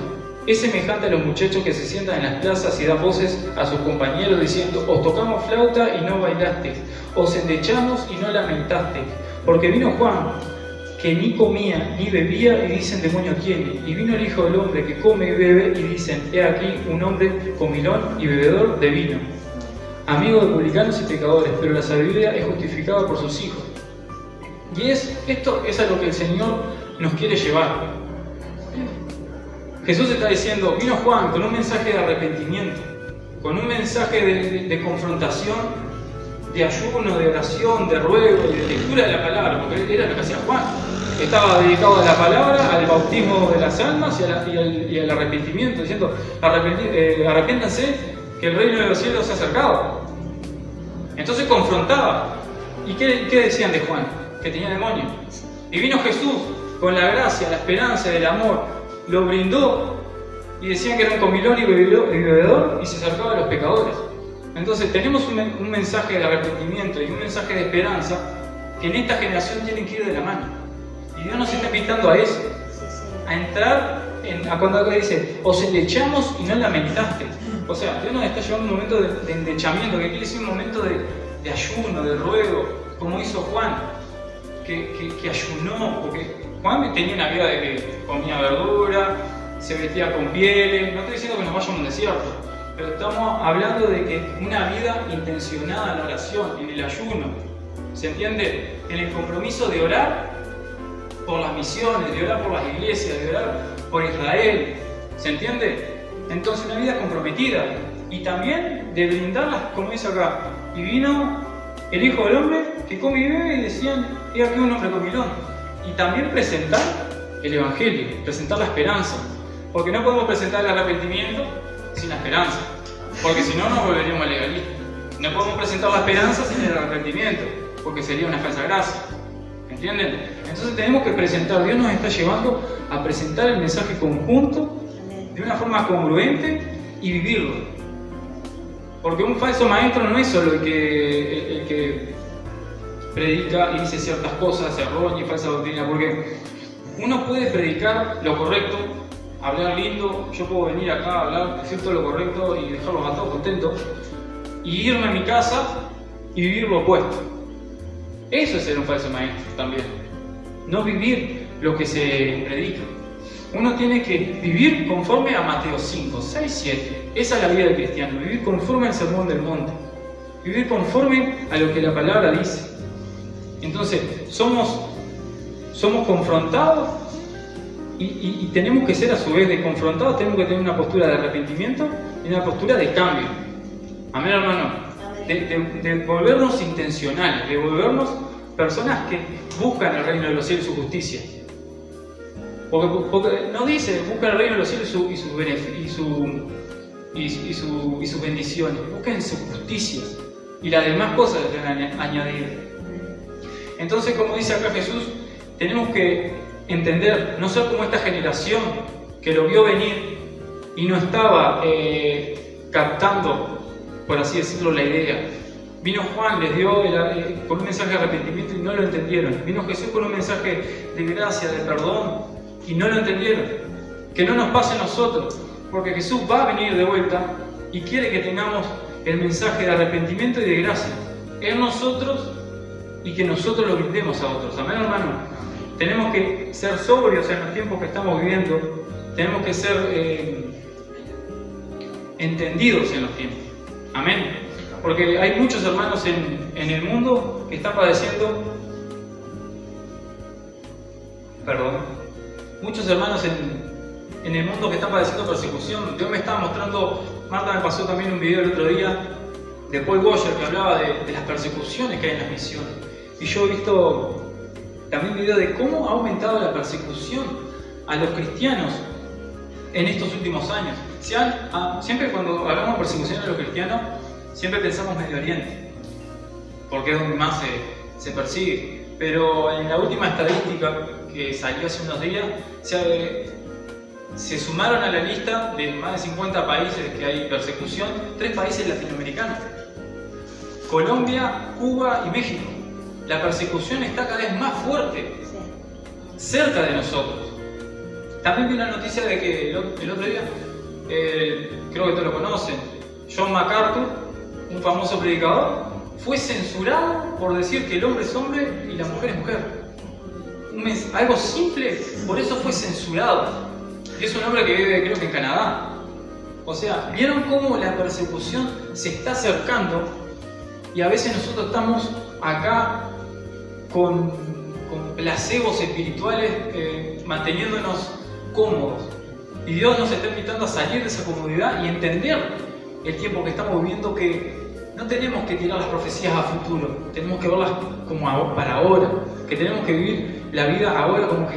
Es semejante a los muchachos que se sientan en las plazas y dan voces a sus compañeros diciendo, os tocamos flauta y no bailasteis, os endechamos y no lamentasteis, porque vino Juan, que ni comía ni bebía y dicen demonio tiene, y vino el Hijo del Hombre que come y bebe y dicen, he aquí un hombre comilón y bebedor de vino, amigo de publicanos y pecadores, pero la sabiduría es justificada por sus hijos. Y esto es a lo que el Señor nos quiere llevar. Jesús está diciendo, vino Juan con un mensaje de arrepentimiento, con un mensaje de confrontación, de ayuno, de oración, de ruego y de lectura de la palabra, porque era lo que hacía Juan. Estaba dedicado a la palabra, al bautismo de las almas y al arrepentimiento, diciendo, arrepiéntanse que el reino de los cielos se ha acercado. Entonces confrontaba. ¿Y qué decían de Juan? Que tenía demonio. Y vino Jesús con la gracia, la esperanza, el amor, lo brindó y decían que era un comilón y bebedor y se acercaba a los pecadores. Entonces tenemos un mensaje de arrepentimiento y un mensaje de esperanza que en esta generación tienen que ir de la mano. Y Dios nos está invitando a eso, a entrar a cuando acá dice, os endechamos y no lamentaste. O sea, Dios nos está llevando un momento de endechamiento, que quiere decir un momento de ayuno, de ruego, como hizo Juan, que ayunó, porque Juan tenía una vida de que comía verdura, se vestía con pieles. No estoy diciendo que nos vayamos a un desierto, pero estamos hablando de que una vida intencionada en la oración, en el ayuno, ¿se entiende? En el compromiso de orar por las misiones, de orar por las iglesias, de orar por Israel, ¿se entiende? Entonces una vida comprometida y también de brindarlas, como dice acá, y vino el Hijo del Hombre que come y bebe y decían, he aquí un hombre comilón. Y también presentar el Evangelio, presentar la esperanza, porque no podemos presentar el arrepentimiento sin la esperanza, porque si no nos volveríamos legalistas. No podemos presentar la esperanza sin el arrepentimiento, porque sería una falsa gracia. ¿Entienden? Entonces tenemos que presentar, Dios nos está llevando a presentar el mensaje conjunto de una forma congruente y vivirlo. Porque un falso maestro no es solo el que predica y dice ciertas cosas erróneas y falsa doctrina, porque uno puede predicar lo correcto, hablar lindo, yo puedo venir acá a hablar, decir todo lo correcto y dejarlos a todos contentos, y irme a mi casa y vivir lo opuesto. Eso es ser un falso maestro también, no vivir lo que se predica. Uno tiene que vivir conforme a Mateo 5, 6, 7. Esa es la vida del cristiano, vivir conforme al sermón del monte, vivir conforme a lo que la palabra dice. Entonces, somos confrontados y tenemos que ser a su vez de confrontados, tenemos que tener una postura de arrepentimiento y una postura de cambio. Amén, hermano. De volvernos intencionales, de volvernos personas que buscan el reino de los cielos y su justicia. Porque no dice, buscan el reino de los cielos y sus bendiciones. Busquen su justicia y las demás cosas les van a añadir. Entonces, como dice acá Jesús, tenemos que entender, no ser como esta generación que lo vio venir y no estaba captando, por así decirlo, la idea. Vino Juan, les dio con un mensaje de arrepentimiento y no lo entendieron. Vino Jesús con un mensaje de gracia, de perdón, y no lo entendieron. Que no nos pase a nosotros, porque Jesús va a venir de vuelta y quiere que tengamos el mensaje de arrepentimiento y de gracia en nosotros y que nosotros lo brindemos a otros. Amén, hermano. Tenemos que ser sobrios en los tiempos que estamos viviendo. Tenemos que ser entendidos en los tiempos. Amén. Porque hay muchos hermanos en el mundo que están padeciendo, muchos hermanos en el mundo que están padeciendo persecución. Dios me estaba mostrando, Marta me pasó también un video el otro día de Paul Washer que hablaba de las persecuciones que hay en las misiones. Y yo he visto también video de cómo ha aumentado la persecución a los cristianos en estos últimos años. Siempre cuando hablamos de persecución a los cristianos, siempre pensamos Medio Oriente, porque es donde más se persigue. Pero en la última estadística que salió hace unos días, se sumaron a la lista de más de 50 países que hay persecución, 3 países latinoamericanos: Colombia, Cuba y México. La persecución está cada vez más fuerte, cerca de nosotros. También vi una noticia de que el otro día, creo que todos lo conocen, John MacArthur, un famoso predicador, fue censurado por decir que el hombre es hombre y la mujer es mujer. Algo simple, por eso fue censurado. Y es un hombre que vive, creo que en Canadá. O sea, ¿vieron cómo la persecución se está acercando? Y a veces nosotros estamos acá con placebos espirituales, manteniéndonos cómodos. Y Dios nos está invitando a salir de esa comodidad y entender el tiempo que estamos viviendo, que no tenemos que tirar las profecías a futuro, tenemos que verlas como para ahora, que tenemos que vivir la vida ahora como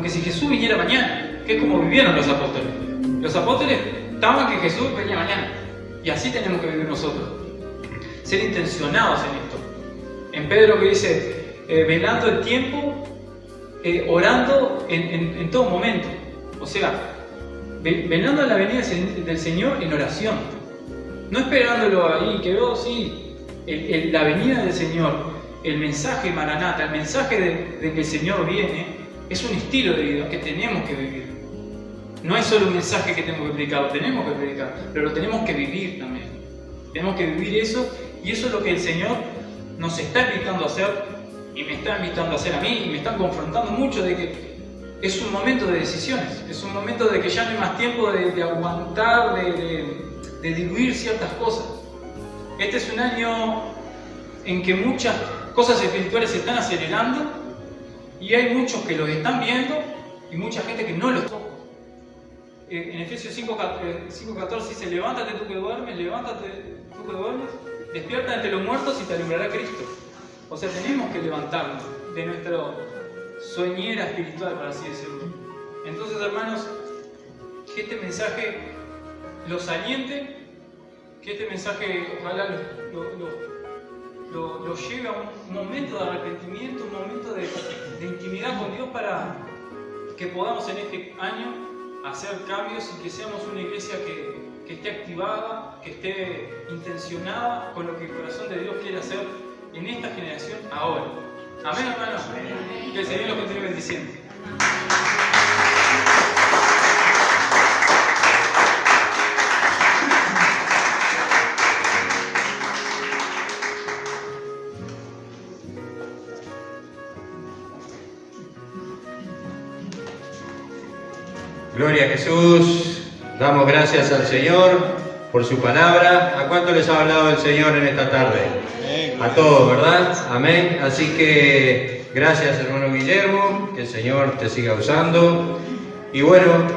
que si Jesús viniera mañana, que es como vivieron los apóstoles. Los apóstoles estaban que Jesús venía mañana, y así tenemos que vivir nosotros. Ser intencionados en esto. En Pedro que dice, velando el tiempo, orando en todo momento. O sea, velando la venida del Señor en oración. No esperándolo ahí, que veo, sí, la venida del Señor, el mensaje Maranata, el mensaje de que el Señor viene, es un estilo de vida que tenemos que vivir. No es solo un mensaje que tenemos que predicar, lo tenemos que predicar, pero lo tenemos que vivir también. Tenemos que vivir eso, y eso es lo que el Señor nos está invitando a hacer, y me está invitando a hacer a mí, y me está confrontando mucho de que es un momento de decisiones, es un momento de que ya no hay más tiempo de aguantar, de diluir ciertas cosas. Este es un año en que muchas cosas espirituales se están acelerando y hay muchos que los están viendo y mucha gente que no los toca. En Efesios 5:14 dice: levántate tú que duermes, despierta entre los muertos y te alumbrará Cristo. O sea, tenemos que levantarnos de nuestra sueñera espiritual, por así decirlo. Entonces, hermanos, que este mensaje los aliente, que este mensaje ojalá lo lleve a un momento de arrepentimiento, un momento de intimidad con Dios, para que podamos en este año hacer cambios y que seamos una iglesia que esté activada, que esté intencionada con lo que el corazón de Dios quiere hacer en esta generación ahora. Amén, hermanos. Que el Señor los continúe bendiciendo. Gloria a Jesús. Damos gracias al Señor por su palabra. ¿A cuánto les ha hablado el Señor en esta tarde? a todos, ¿verdad? Amén. Así que gracias, hermano Guillermo, que el Señor te siga usando. Y bueno,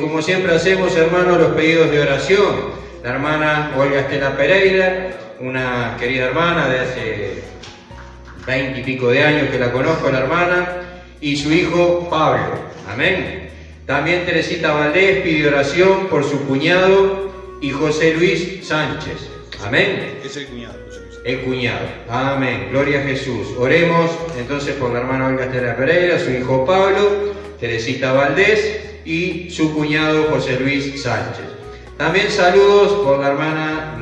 como siempre hacemos, hermanos, los pedidos de oración. La hermana Olga Estela Pereira, una querida hermana de hace 20 y pico de años que la conozco, la hermana, y su hijo Pablo. Amén. También Teresita Valdés pide oración por su cuñado y José Luis Sánchez. Amén. Es el cuñado, José Luis. El cuñado. Amén. Gloria a Jesús. Oremos entonces por la hermana Olga Estela Pereira, su hijo Pablo, Teresita Valdés y su cuñado José Luis Sánchez. También saludos por la hermana,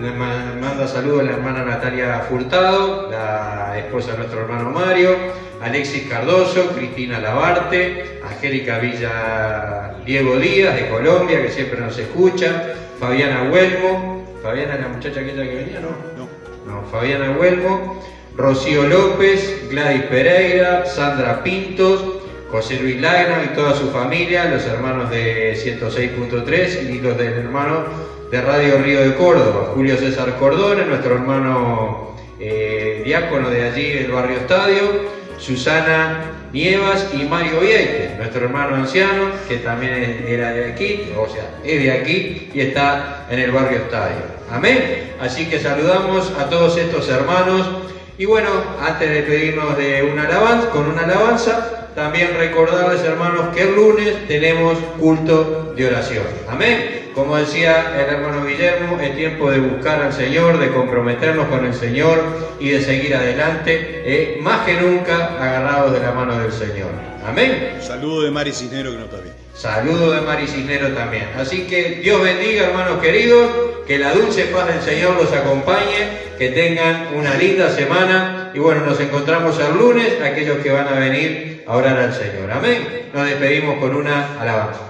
manda saludos la hermana Natalia Furtado, la esposa de nuestro hermano Mario, Alexis Cardoso, Cristina Labarte, Angélica Villa, Diego Díaz de Colombia, que siempre nos escucha, Fabiana Huelmo, Fabiana es la muchacha aquella que venía, ¿no? No, Fabiana Huelmo, Rocío López, Gladys Pereira, Sandra Pintos, José Luis Lagna y toda su familia, los hermanos de 106.3 y los del hermano de Radio Río de Córdoba, Julio César Cordone, nuestro hermano diácono de allí del barrio Estadio, Susana Nievas y Mario Vieite, nuestro hermano anciano, que también era de aquí, o sea, es de aquí y está en el barrio Estadio. Amén. Así que saludamos a todos estos hermanos. Y bueno, antes de pedirnos de una alabanza, con una alabanza, también recordarles, hermanos, que el lunes tenemos culto de oración. Amén. Como decía el hermano Guillermo, es tiempo de buscar al Señor, de comprometernos con el Señor y de seguir adelante, más que nunca agarrados de la mano del Señor. Amén. Un saludo de Mari Cisnero, que no está bien. Saludo de Mari Cisnero también. Así que Dios bendiga, hermanos queridos, que la dulce paz del Señor los acompañe, que tengan una linda semana y bueno, nos encontramos el lunes, aquellos que van a venir a orar al Señor. Amén. Nos despedimos con una alabanza.